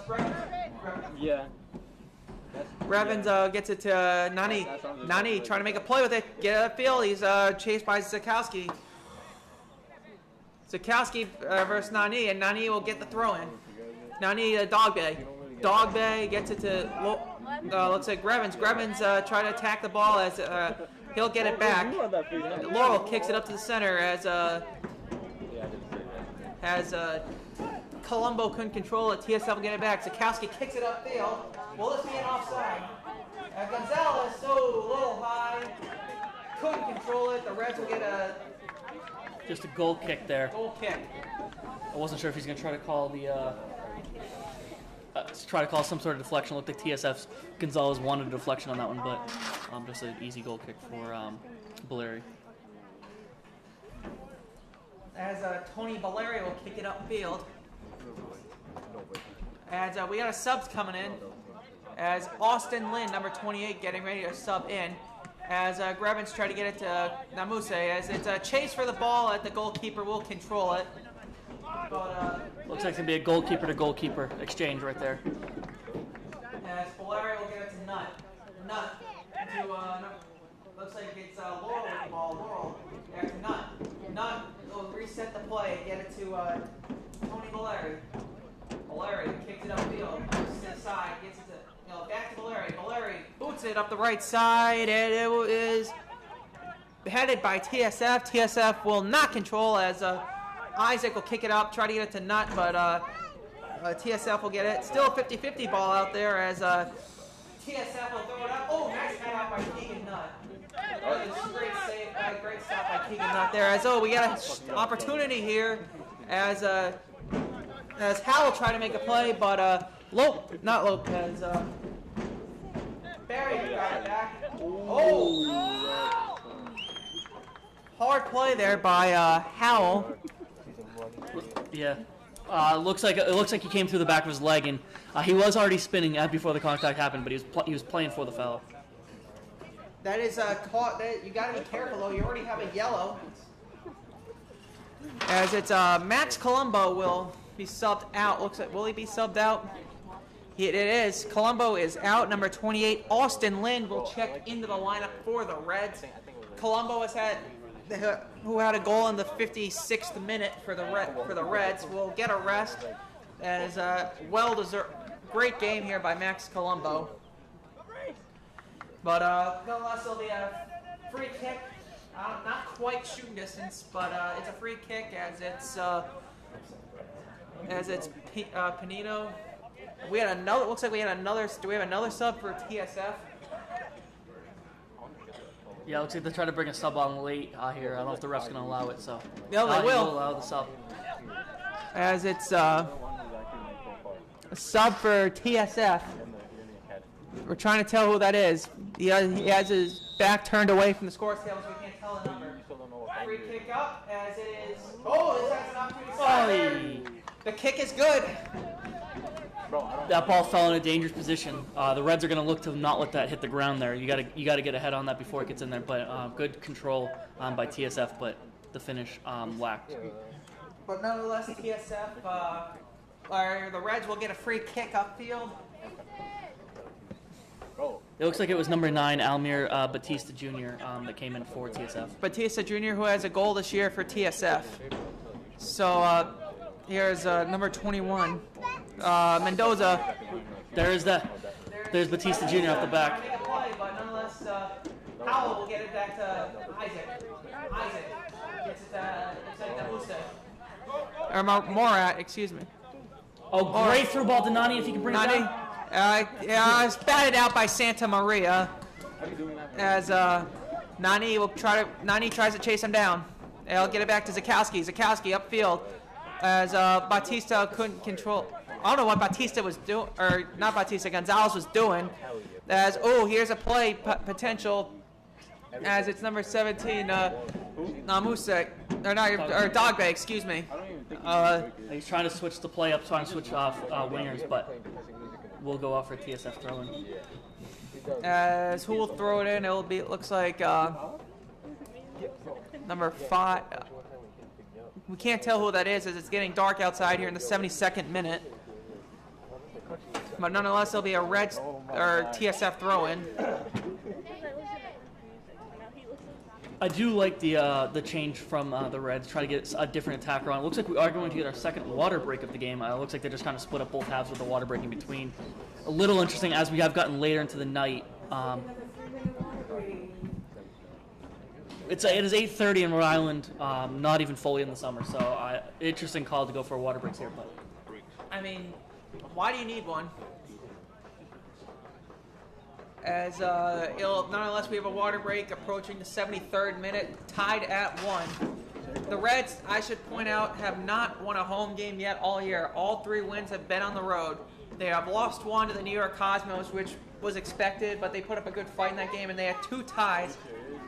Yeah. Revens gets it to Nani. Nani trying to make a play with it. Get it upfield. He's chased by Zakowski. Zakowski versus Nani, and Nani will get the throw in. Nani, Dogbay. Dogbay gets it to, looks like Grevens. Grevens try to attack the ball as he'll get it back. Laurel kicks it up to the center as Colombo couldn't control it. TSF will get it back. Zakowski kicks it upfield. Will this be an offside? Gonzalez, so a little high. Couldn't control it. The Reds will get Just a goal kick there. goal kick. I wasn't sure if he's going to try to call some sort of deflection. Looked like TSF's Gonzalez wanted a deflection on that one, but just an easy goal kick for Valeri. As Tony Valeri will kick it upfield. As we got a subs coming in. As Austin Lynn, number 28, getting ready to sub in. As Grevens try to get it to Namuse. As it's a chase for the ball, at the goalkeeper will control it. But, Looks like it's going to be a goalkeeper to goalkeeper exchange right there. as Valeri will get it to Nut. Nut to, looks like it's Laurel with the ball. Laurel, there's Nut. Nut will reset the play, get it to Tony Valeri. Valeri kicks it upfield, moves to the side, gets it to, back to Valeri. Valeri boots it up the right side, and it is headed by TSF. TSF will not control as Isaac will kick it up, try to get it to Nut, but TSF will get it. Still a 50-50 ball out there as TSF will throw it up. Oh, nice cut out by Keegan Nut. Great save, great stop by Keegan Nut there. As we got an opportunity here as Howell tried to make a play, but not Lopez. Barry got it back. Oh! Hard play there by Howell. Yeah. Looks like he came through the back of his leg, and he was already spinning before the contact happened, but he was playing for the foul. That is caught. You got to be careful though. You already have a yellow. As it's Max Colombo will be subbed out. Looks like, will he be subbed out? It is. Colombo is out. Number 28, Austin Lynn will check into the lineup for the Reds. Colombo who had a goal in the 56th minute for the Reds, will get a rest. As well-deserved, great game here by Max Colombo. But nonetheless, it'll be a free kick. Not quite shooting distance, but it's a free kick as it's Panino. We had another. Looks like we had another. Do we have another sub for TSF? Yeah, looks like they're trying to bring a sub on late here. I don't know if the ref's going to allow it, so. No, they He will. allow the sub. As it's a sub for TSF. We're trying to tell who that is. He has his back turned away from the score table, so we can't tell the number. Free kick up, as it is. Oh, this has an opportunity. Oy. The kick is good. That ball fell in a dangerous position. The Reds are going to look to not let that hit the ground there. You got to get ahead on that before it gets in there. But good control by TSF, but the finish lacked. But nonetheless, TSF, or the Reds will get a free kick upfield. It looks like it was number 9, Almir Batista Jr. That came in for TSF. Batista Jr., who has a goal this year for TSF. So here's number 21, Mendoza. There's Batista Jr. off the back. Make a play, but nonetheless, Howell will get it back to Isaac. Isaac gets it to Musa. Or Morat, excuse me. Oh, great through ball to Nani if he can bring it Nani. down. It's batted out by Santa Maria. As Nani tries to chase him down. He'll get it back to Zakowski. Zakowski upfield. As Batista couldn't control. I don't know what Batista was doing, or not Batista, Gonzalez was doing. As here's a play potential. As it's number 17, Namusek, or Dogbe, excuse me. He's trying to switch the play up, trying to switch off wingers, but we'll go off for TSF throw-in. As who will throw it in? It looks like number 5. We can't tell who that is as it's getting dark outside here in the 72nd minute. But nonetheless, it'll be a Reds or TSF throw-in. I do like the change from the Reds, try to get a different attacker on. It looks like we are going to get our second water break of the game. It looks like they just kind of split up both halves with the water break in between. A little interesting as we have gotten later into the night. It is 8:30 in Rhode Island, not even fully in the summer, so interesting call to go for water breaks here. But I mean, why do you need one? As nonetheless, we have a water break approaching the 73rd minute, tied at 1. The Reds, I should point out, have not won a home game yet all year. All 3 wins have been on the road. They have lost 1 to the New York Cosmos, which was expected, but they put up a good fight in that game, and they had 2 ties,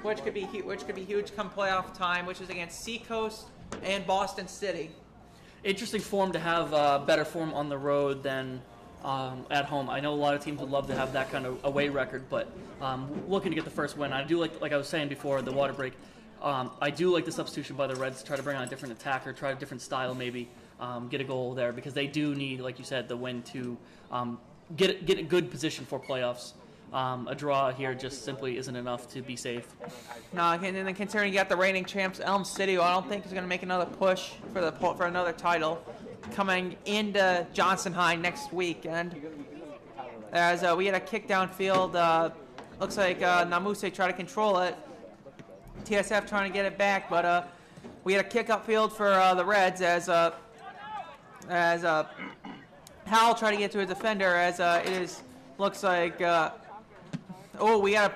which could be huge come playoff time, which is against Seacoast and Boston City. interesting form to have better form on the road than at home. I know a lot of teams would love to have that kind of away record, but looking to get the first win. I do like I was saying before, the water break. I do like the substitution by the Reds to try to bring on a different attacker, try a different style maybe, get a goal there, because they do need, like you said, the win to get a good position for playoffs. A draw here just simply isn't enough to be safe. No, and then considering you got the reigning champs Elm City, who I don't think is going to make another push for another title, coming into Johnson High next weekend. As we had a kick downfield, looks like Namuse tried to control it. TSF trying to get it back, but we had a kick upfield for the Reds as Howell tried to get to a defender as looks like. Do we have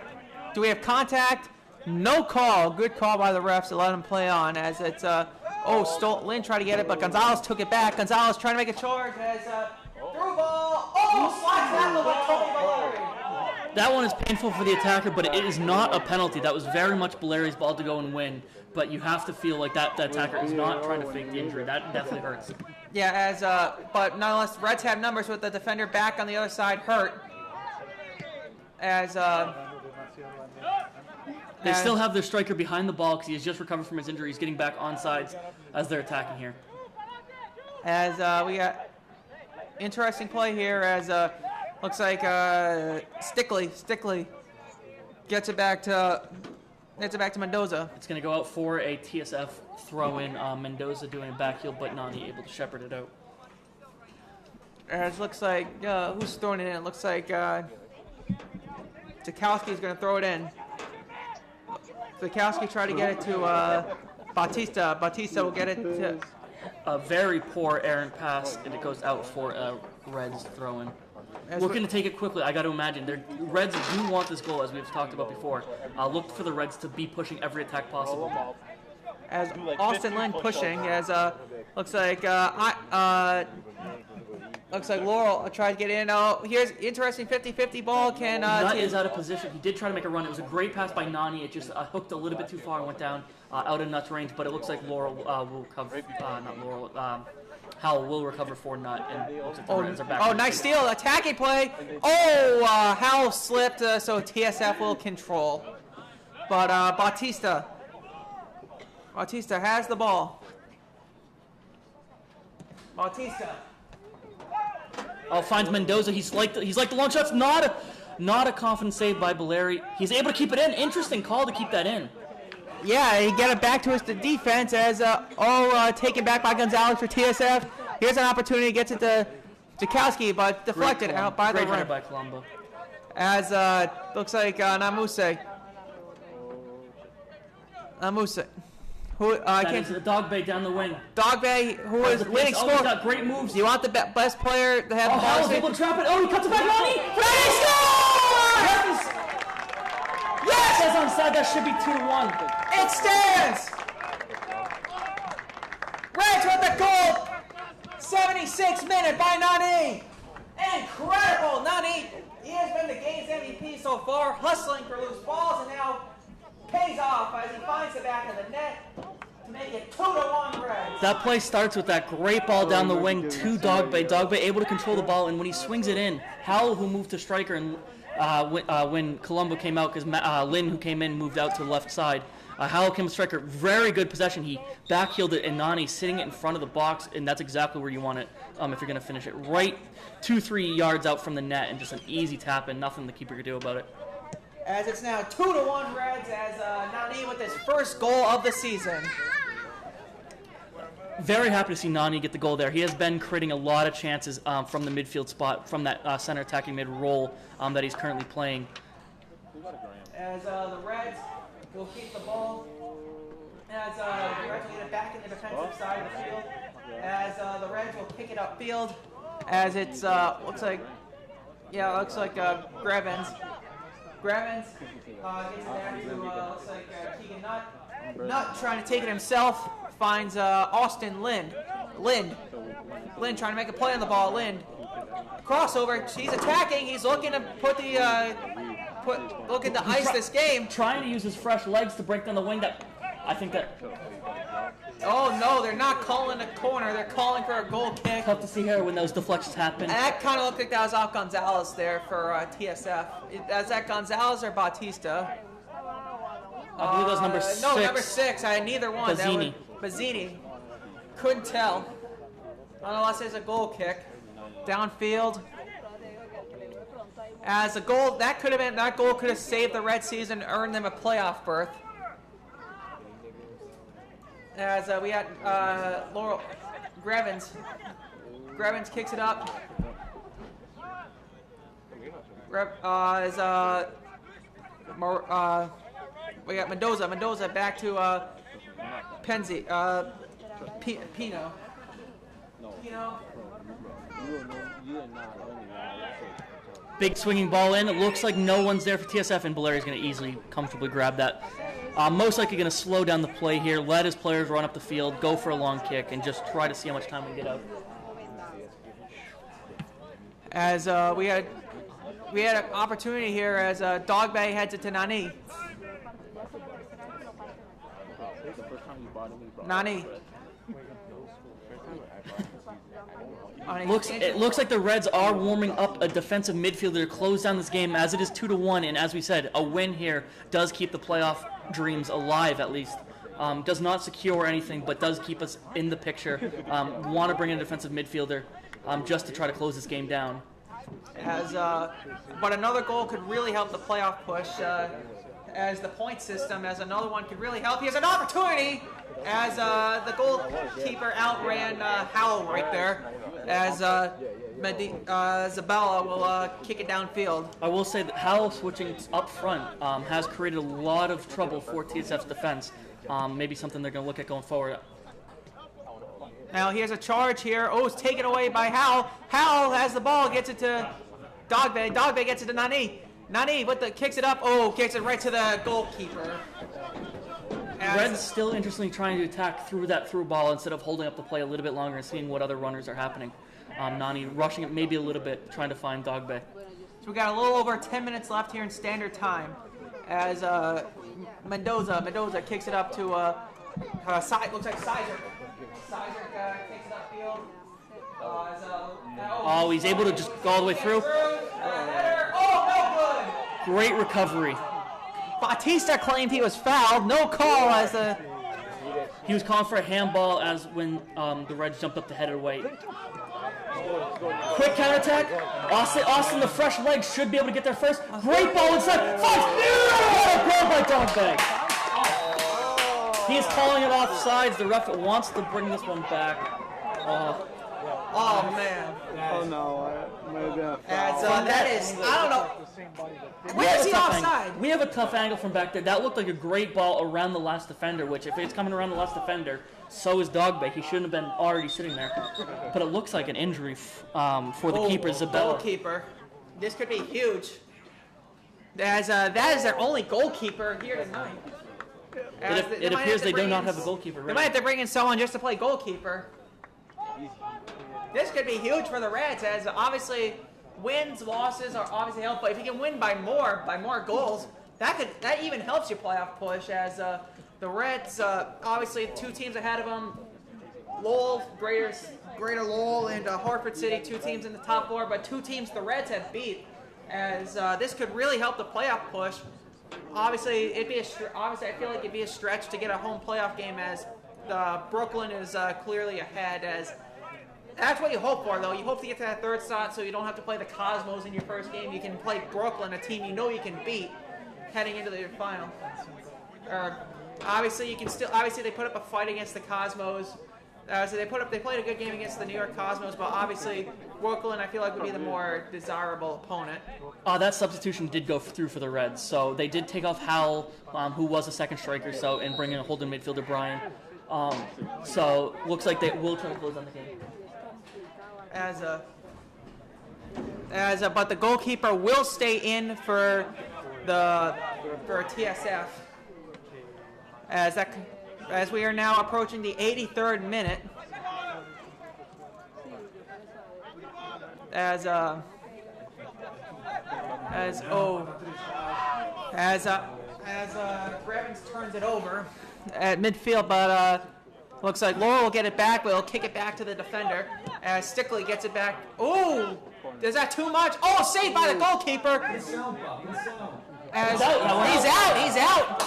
contact? No call. Good call by the refs to let him play on as it's Lynn tried to get it, but Gonzalez took it back. Gonzalez trying to make a charge as through ball. Slides that by Tony Valeri. That one is painful for the attacker, but it is not a penalty. That was very much Valeri's ball to go and win, but you have to feel like that attacker is not trying to fake the injury. That definitely hurts. Yeah, but nonetheless, Reds have numbers with the defender back on the other side hurt. They still have their striker behind the ball because he has just recovered from his injury. He's getting back on sides as they're attacking here. As we got interesting play here as looks like Stickley gets it back to Mendoza. It's going to go out for a TSF throw-in. Mendoza doing a backheel, but Nani able to shepherd it out. As looks like who's throwing it in? It looks like Zakowski's going to throw it in. Zakowski tried to get it to Batista. Batista will get it to... A very poor errant pass, and it goes out for a Reds throw-in. Looking to take it quickly, I got to imagine. The Reds do want this goal, as we've talked about before. Look for the Reds to be pushing every attack possible. As Austin Lynn pushing, as looks like Laurel tried to get in. Oh, here's interesting 50-50 ball. Can Nutt is out of position. He did try to make a run. It was a great pass by Nani. It just hooked a little bit too far and went down out of Nutt's range. But it looks like Laurel will cover. Not Laurel. Howell will recover for Nutt. And looks like the Reds are back. Oh, nice steal. Attacking play. Oh, Howell slipped, so TSF will control. But Bautista has the ball. Bautista. Oh, finds Mendoza. He's like the long shots. Not a confident save by Valeri. He's able to keep it in. Interesting call to keep that in. Yeah, he get it back to his defense as taken back by Gonzalez for TSF. Here's an opportunity, gets it to Jakowski, but deflected out by the Great header rim. by Colombo. As looks like Namuse. Who That can't is Dogbe down the wing. Dogbe, who is leading He's scorer. got great moves. You want the best player to have Oh, the Howell's ball? able to trap it. Oh, he cuts it back. Nani! Yes! Yes! Says on side, that should be 2-1. It stands! Reds with the goal! 76th minute by Nani! Incredible! Nani, he has been the game's MVP so far, hustling for loose balls, and now pays off as he finds the back of the net to make it 2-1 Reds. That play starts with that great ball down the wing to Dogbe. Dogbe able to control the ball, and when he swings it in, Howell, who moved to striker, and when Colombo came out, because Lynn, who came in, moved out to the left side. Howell came to striker. Very good possession. He backheeled it, and Nani sitting it in front of the box, and that's exactly where you want it if you're going to finish it. Right 2-3 yards out from the net, and just an easy tap, and nothing the keeper could do about it. As it's now 2-1 Reds, as Nani with his first goal of the season. Very happy to see Nani get the goal there. He has been creating a lot of chances from the midfield spot, from that center attacking mid role that he's currently playing. As the Reds will keep the ball. As the Reds will get it back in the defensive side of the field. As the Reds will pick it up field. As it's looks like Grevins. Grevins gets it back to looks like Keegan Nutt. Nutt trying to take it himself. Finds Austin Lind trying to make a play on the ball. Lind crossover. He's attacking. He's looking to put the looking to ice this game. Trying to use his fresh legs to break down the wing. Oh no, they're not calling a corner. They're calling for a goal kick. Tough to see here when those deflections happen. And that kind of looked like that was off Gonzalez there for TSF. Is that Gonzalez or Bautista? I believe that was number 6. No, number 6. I had neither one. Bazzini. Bazzini. Couldn't tell. Unless there's a goal kick. Downfield. As a goal, that goal could have saved the Red season, earned them a playoff berth. As we had Laurel Grevins. Grevins kicks it up. We got Mendoza. Mendoza back to Penzi. Pino. Pino. Big swinging ball in. It looks like no one's there for TSF, and Valeri's going to easily, comfortably grab that. Most likely going to slow down the play here, let his players run up the field, go for a long kick, and just try to see how much time we get out. As we had an opportunity here as Dogbe heads it to Nani. Nani. It looks like the Reds are warming up a defensive midfielder to close down this game, as it is 2-1, and as we said, a win here does keep the playoff dreams alive, at least. Does not secure anything, but does keep us in the picture. Want to bring in a defensive midfielder just to try to close this game down. But another goal could really help the playoff push, as the point system, as another one could really help. He has an opportunity, as the goalkeeper outran Howell right there, as Zabella will kick it downfield. I will say that Howell switching up front has created a lot of trouble for TSF's defense. Maybe something they're going to look at going forward. Now here's a charge here. Oh, it's taken away by Howell. Howell has the ball, gets it to Dogbay gets it to Nani. Nani with the kicks it up. Oh, kicks it right to the goalkeeper. Red's still interestingly trying to attack through that through ball instead of holding up the play a little bit longer and seeing what other runners are happening. Nani rushing it maybe a little bit, trying to find Dogbay. So we got a little over 10 minutes left here in standard time as Mendoza kicks it up to looks like Sizer. Sizer kicks it upfield. He's able to just go all the way through. Oh, no good. Great recovery. Batista claimed he was fouled. No call as He was calling for a handball as when the Reds jumped up to head it away. Quick counterattack. Austin, the fresh legs should be able to get there first. Great ball inside. Goal by Dogbay. He is calling it offsides. The ref wants to bring this one back. Oh man. Oh no, That is, I don't know. Where is he offside? We have a tough angle from back there. That looked like a great ball around the last defender, which if it's coming around the last defender, so is Dogbay. He shouldn't have been already sitting there. But it looks like an injury for the keeper, Zabella. Goalkeeper. This could be huge. That is their only goalkeeper here tonight. It appears they do not have a goalkeeper. They might have to bring in someone just to play goalkeeper. This could be huge for the Reds, as obviously wins, losses are obviously helpful. If you can win by more goals, that even helps your playoff push. As the Reds, obviously 2 teams ahead of them, Lowell, Greater Lowell, and Hartford City, 2 teams in the top 4, but 2 teams the Reds have beat. As this could really help the playoff push. Obviously, I feel like it'd be a stretch to get a home playoff game, as Brooklyn is clearly ahead. As that's what you hope for, though. You hope to get to that 3rd spot, so you don't have to play the Cosmos in your first game. You can play Brooklyn, a team you know you can beat, heading into the final. Obviously, they put up a fight against the Cosmos. So they played a good game against the New York Cosmos, but obviously Brooklyn, I feel like, would be the more desirable opponent. That substitution did go through for the Reds, so they did take off Howell, who was a second striker, and bring in a holding midfielder, Brian. So looks like they will try to close on the game. But the goalkeeper will stay in for TSF. As we are now approaching the 83rd minute. As Grevens turns it over at midfield, but looks like Laurel will get it back, but he'll kick it back to the defender. As Stickley gets it back. Oh, is that too much? Oh, saved by the goalkeeper. As he's out.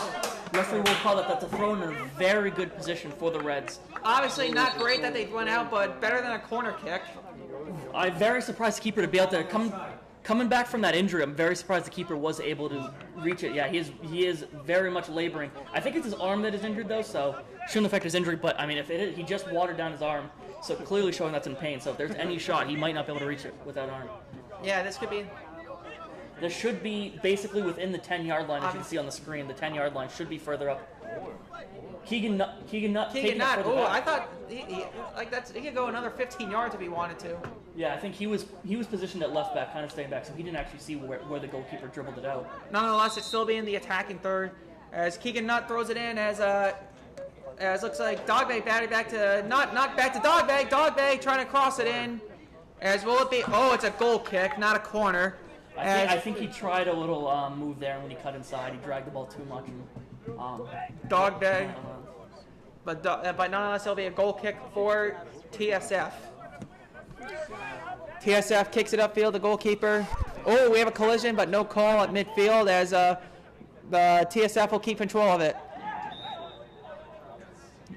Referee will call that's a throw in a very good position for the Reds. Obviously not great that they went out, but better than a corner kick. I'm very surprised the keeper to be out there. Coming back from that injury, I'm very surprised the keeper was able to reach it. Yeah, he is very much laboring. I think it's his arm that is injured, though, so shouldn't affect his injury. But, I mean, if it is, he just watered down his arm, so clearly showing that's in pain. So if there's any shot, he might not be able to reach it with that arm. Yeah, this could be... There should be basically within the 10-yard line, as you can see on the screen. The 10-yard line should be further up. Keegan Nutt. Oh, I thought he could go another 15 yards if he wanted to. Yeah, I think he was positioned at left back, kind of staying back, so he didn't actually see where the goalkeeper dribbled it out. Nonetheless, it's still being the attacking third, as Keegan Nutt throws it in, as looks like Dogbay batted back to not back to Dogbay. Dogbay trying to cross it in. As will it be? Oh, it's a goal kick, not a corner. I think he tried a little move there when he cut inside. He dragged the ball too much. Dogbay. But nonetheless, it'll be a goal kick for TSF. TSF kicks it upfield, the goalkeeper. Oh, we have a collision, but no call at midfield, as the TSF will keep control of it.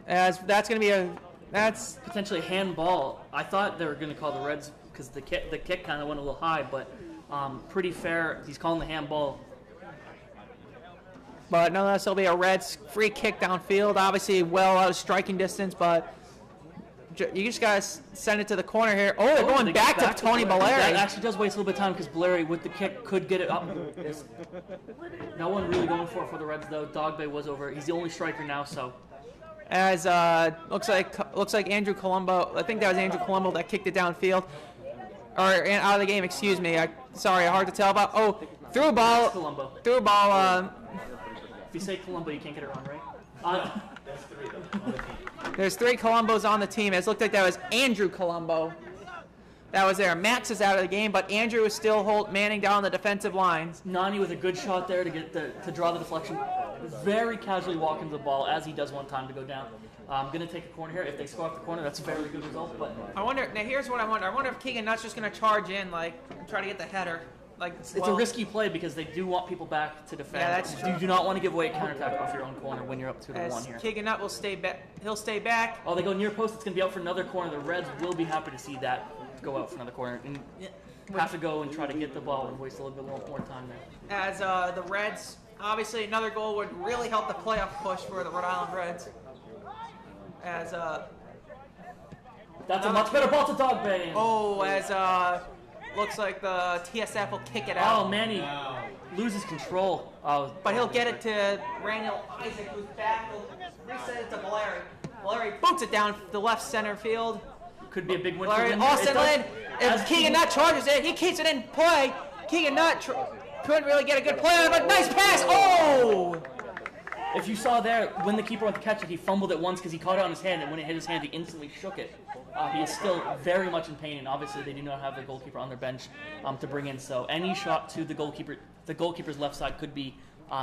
As that's going to be that's potentially a handball. I thought they were going to call the Reds because the kick kind of went a little high, but pretty fair. He's calling the handball. But nonetheless, it'll be a Reds free kick downfield. Obviously, well out of striking distance, but you just got to send it to the corner here. Oh, they're going back to Tony Baleri. That actually does waste a little bit of time because Baleri, with the kick, could get it up. No one really going for the Reds, though. Dogbay was over. He's the only striker now, so. As looks like Andrew Colombo. I think that was Andrew Colombo that kicked it downfield. out of the game. Excuse me. Sorry, hard to tell about. Oh, threw a It's ball. Colombo. Threw a ball. If you say Colombo, you can't get it wrong, right? There's 3 Colombos on the team. It looked like that was Andrew Colombo. That was there. Max is out of the game, but Andrew is still manning down the defensive lines. Nani with a good shot there to draw the deflection. Very casually walking the ball as he does one time to go down. I'm going to take a corner here. If they score off the corner, that's a very good result. But I wonder. Now here's what I wonder. I wonder if Keegan Nutt's just going to charge in, like, and try to get the header. Like, it's a risky play because they do want people back to defend. Yeah, that's true. You do not want to give away a counterattack off your own corner when you're up 2-1 here. Keegan Nutt will stay back. He'll stay back. Oh, they go near post. It's going to be out for another corner. The Reds will be happy to see that go out for another corner. And have to go and try to get the ball and waste a little bit more time there. As the Reds, obviously another goal would really help the playoff push for the Rhode Island Reds. As that's a much better ball to Dog Bay. Looks like the TSF will kick it out. Oh, Manny loses control. But he'll get it to Randall Isaac, who's back. He'll reset it to Valeri. Valeri boots it down the left center field. Could be a big win for Valeri, them. Austin Lynn, if Keegan Nutt charges it, he keeps it in play. Keegan Nutt couldn't really get a good play on it, but nice pass. Oh! If you saw there, when the keeper went to catch it, he fumbled it once because he caught it on his hand, and when it hit his hand, he instantly shook it. He is still very much in pain, and obviously they do not have the goalkeeper on their bench to bring in. So any shot to the goalkeeper's left side could be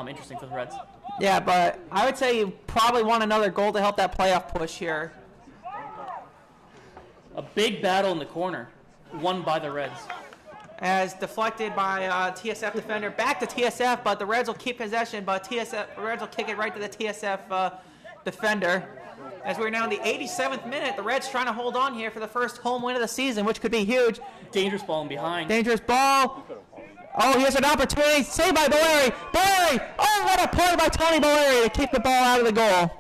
interesting for the Reds. Yeah, but I would say you probably want another goal to help that playoff push here. A big battle in the corner, won by the Reds. As deflected by TSF defender, back to TSF, but the Reds will keep possession, but the Reds will kick it right to the TSF defender. As we're now in the 87th minute, the Reds trying to hold on here for the first home win of the season, which could be huge. Dangerous ball in behind. Dangerous ball. Oh, here's an opportunity. Saved by Valeri. Valeri! Oh, what a play by Tony Valeri to keep the ball out of the goal.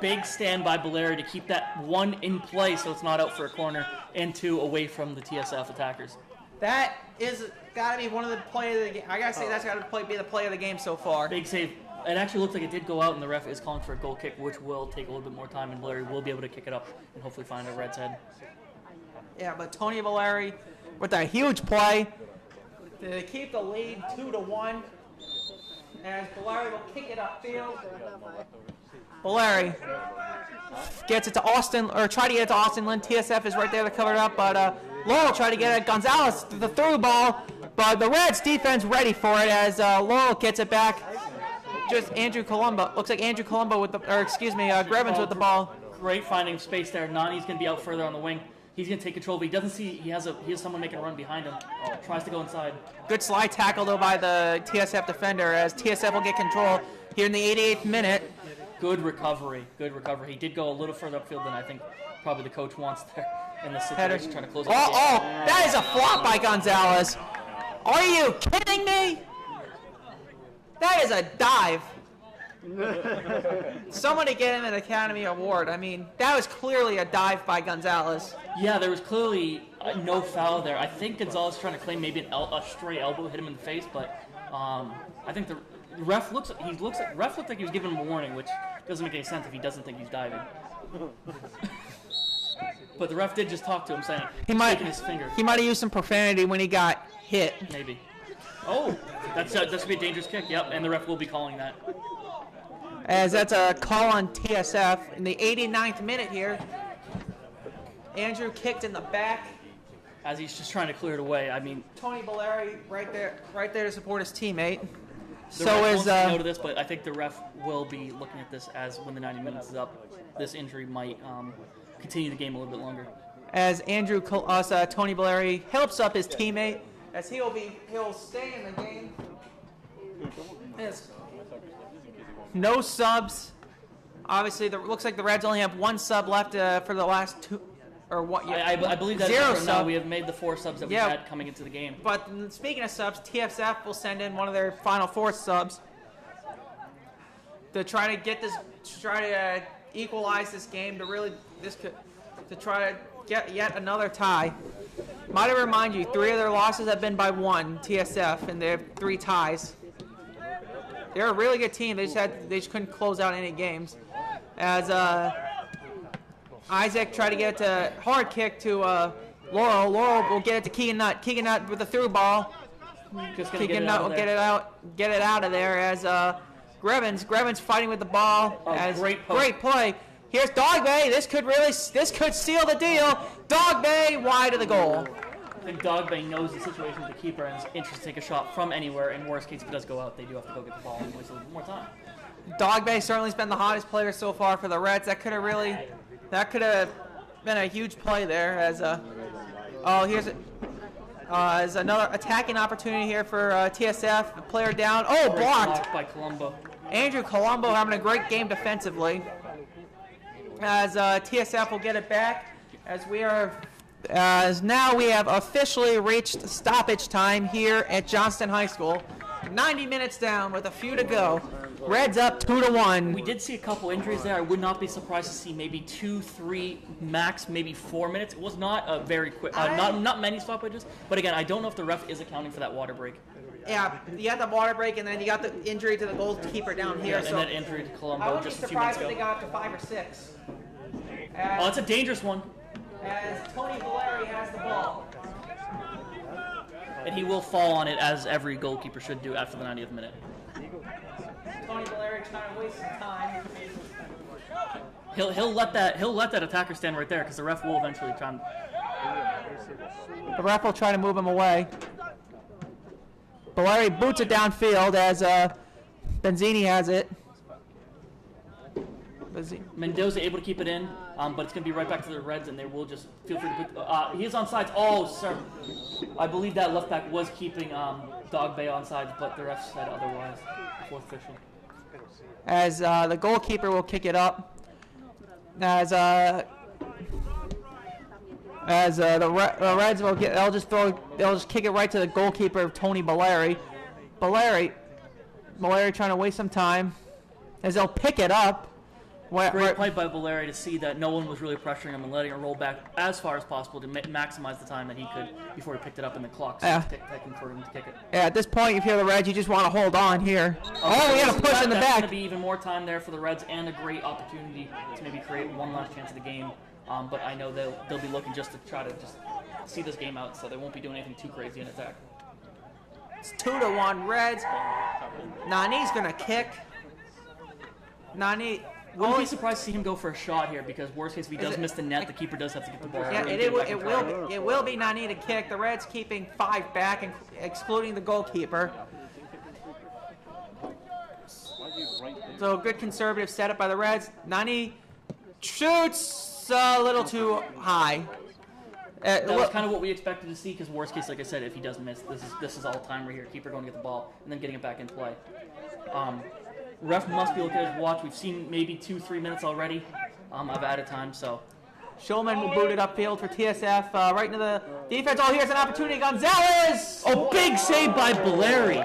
Big stand by Valeri to keep that 1 in play so it's not out for a corner, and 2 away from the TSF attackers. That is got to be one of the play of the game. I got to say that's got to be the play of the game so far. Big save. It actually looks like it did go out, and the ref is calling for a goal kick, which will take a little bit more time, and Valeri will be able to kick it up and hopefully find a Red's head. Yeah, but Tony Valeri with a huge play to keep the lead 2-1. As Valeri will kick it upfield. Valeri gets it to Austin, or try to get it to Austin Lynn. TSF is right there to cover it up, but Laurel tried to get it. Gonzalez the through ball, but the Reds defense ready for it as Laurel gets it back. Just Andrew Colombo. Looks like Andrew Colombo with the, Grevins with the ball. Great finding of space there. Nani's going to be out further on the wing. He's going to take control, but he doesn't see, he has someone making a run behind him. Tries to go inside. Good slide tackle, though, by the TSF defender as TSF will get control here in the 88th minute. Good recovery. Good recovery. He did go a little further upfield than I think probably the coach wants there in this situation, trying to close out the game. That is a flop by Gonzalez. Are you kidding me? That is a dive. Somebody get him an Academy Award. I mean, that was clearly a dive by Gonzalez. Yeah, there was clearly no foul there. I think Gonzalez trying to claim maybe a stray elbow hit him in the face, but I think the ref looks like he was giving him a warning, which doesn't make any sense if he doesn't think he's diving. But the ref did just talk to him, saying shaking his finger. He might have used some profanity when he got hit. Maybe. Oh, that should be a dangerous kick. Yep, and the ref will be calling that. As that's a call on TSF in the 89th minute here. Andrew kicked in the back. As he's just trying to clear it away. I mean, Tony Valeri right there to support his teammate. The ref won't say no to this, but I think the ref will be looking at this as when the 90 minutes is up. This injury might continue the game a little bit longer. As Tony Valeri helps up his teammate, as he'll stay in the game. No subs. Obviously, looks like the Reds only have 1 sub left for the last 2. Or what? Yeah, I believe that 0 is now we have made the 4 subs that we had coming into the game. But speaking of subs, TSF will send in one of their final 4 subs to try to equalize this game to try to get yet another tie. Might I remind you, 3 of their losses have been by 1 TSF, and they have 3 ties. They're a really good team. They just couldn't close out any games. As Isaac tried to get a hard kick to Laurel will get it to Keegan Nutt. Keegan Nutt with the through ball. Just gonna get Keegan it Nutt out will of get there. it out of there as Grevens fighting with the ball. Oh, As great poke. great play. Here's Dogbay. This could seal the deal. Dogbay wide of the goal. I think Dogbay knows the situation with the keeper and is interested to take a shot from anywhere. In worst case, if it does go out, they do have to go get the ball and waste a little more time. Dogbay certainly has been the hottest player so far for the Reds. That could have been a huge play there. As another attacking opportunity here for TSF. The player down. Oh, Great blocked. block by Colombo. Andrew Colombo having a great game defensively. As TSF will get it back. As now we have officially reached stoppage time here at Johnston High School. 90 minutes down with a few to go. Reds up 2-1. We did see a couple injuries there. I would not be surprised to see maybe 2, 3, max maybe 4 minutes. It was not a very quick, not many stoppages. But again, I don't know if the ref is accounting for that water break. Yeah, you got the water break, and then you got the injury to the goalkeeper down here. And so then injury to I Colombo wouldn't just be a few minutes surprised if they ago. got up to 5 or 6. Oh, it's a dangerous one. As Tony Valeri has the ball. And he will fall on it, as every goalkeeper should do after the 90th minute. Tony Valeri trying to waste some time. He'll let that attacker stand right there because the ref will eventually try and. The ref will try to move him away. Valeri boots it downfield as Benzini has it. Mendoza able to keep it in, but it's going to be right back to the Reds, and they will just feel free to put. He is on sides. Oh, sir. I believe that left back was keeping Dogbay on sides, but the ref said otherwise. The fourth official. As the goalkeeper will kick it up. As the Reds will they'll just kick it right to the goalkeeper, Tony Valeri. Valeri trying to waste some time as they'll pick it up. Great play by Valeri to see that no one was really pressuring him and letting it roll back as far as possible to maximize the time that he could before he picked it up in the clock. So it's taking for him to kick it. Yeah, at this point, if you're the Reds, you just want to hold on here. Oh, we got to push in the That's back. going to be even more time there for the Reds and a great opportunity to maybe create one last chance of the game. But I know they'll be looking just to try to just see this game out, so they won't be doing anything too crazy in attack. It's 2-1 Reds. Nani's going to kick. Nani. Wouldn't be surprised to see him go for a shot here because worst case if he does miss the net, the keeper does have to get the ball. Yeah, it will be Nani to kick. The Reds keeping 5 back, excluding the goalkeeper. So good conservative setup by the Reds. Nani shoots a little too high. That was kind of what we expected to see because worst case, like I said, if he does miss, this is all time right here. Keeper going to get the ball and then getting it back in play. Ref must be looking at his watch. We've seen maybe 2-3 minutes already of added time. So Schulman will boot it upfield for TSF, right into the defense. Oh, here's an opportunity. Gonzalez! Oh, big save by Valeri.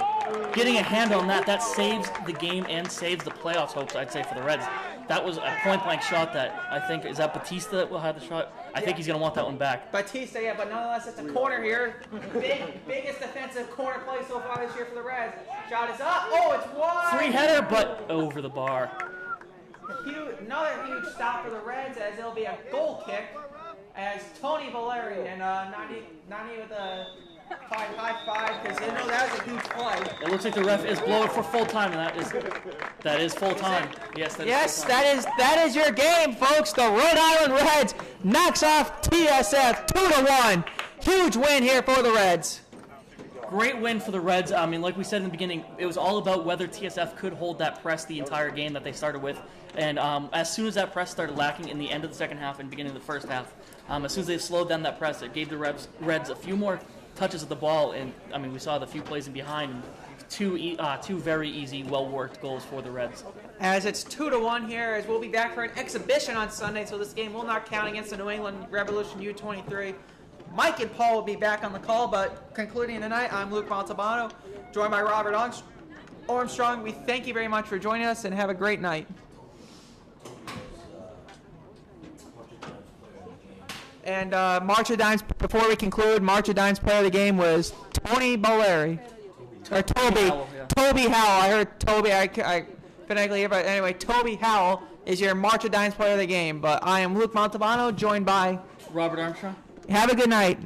Getting a hand on that. That saves the game and saves the playoffs hopes, I'd say, for the Reds. That was a point-blank shot that I think, is that Batista that will have the shot? I think he's going to want that one back. Batista, yeah, but nonetheless, it's a corner here. Biggest defensive corner play so far this year for the Reds. Shot is up. Oh, it's wide. Free header, but over the bar. Another huge stop for the Reds as it'll be a goal kick as Tony Valeri and Nani with a high five because they know that was a huge play. It looks like the ref is blowing for full time, and that is full time. Yes, that is full time. that is your game, folks. The Rhode Island Reds knocks off TSF 2-1. Huge win here for the Reds. Great win for the Reds. I mean, like we said in the beginning, it was all about whether TSF could hold that press the entire game that they started with. And as soon as that press started lacking in the end of the second half and beginning of the first half, as soon as they slowed down that press, it gave the Reds a few more touches of the ball. And, I mean, we saw the few plays in behind. And two very easy, well-worked goals for the Reds. As it's 2-1 here, as we'll be back for an exhibition on Sunday, so this game will not count against the New England Revolution U23. Mike and Paul will be back on the call, but concluding the night, I'm Luke Montalbano, joined by Robert Armstrong. We thank you very much for joining us, and have a great night. And March of Dimes, before we conclude, March of Dimes player of the game was Tony Valeri. Or Toby. Howell, yeah. Toby Howell. I heard Toby. I phonetically hear, but anyway, Toby Howell is your March of Dimes player of the game. But I am Luke Montalbano, joined by Robert Armstrong. Have a good night.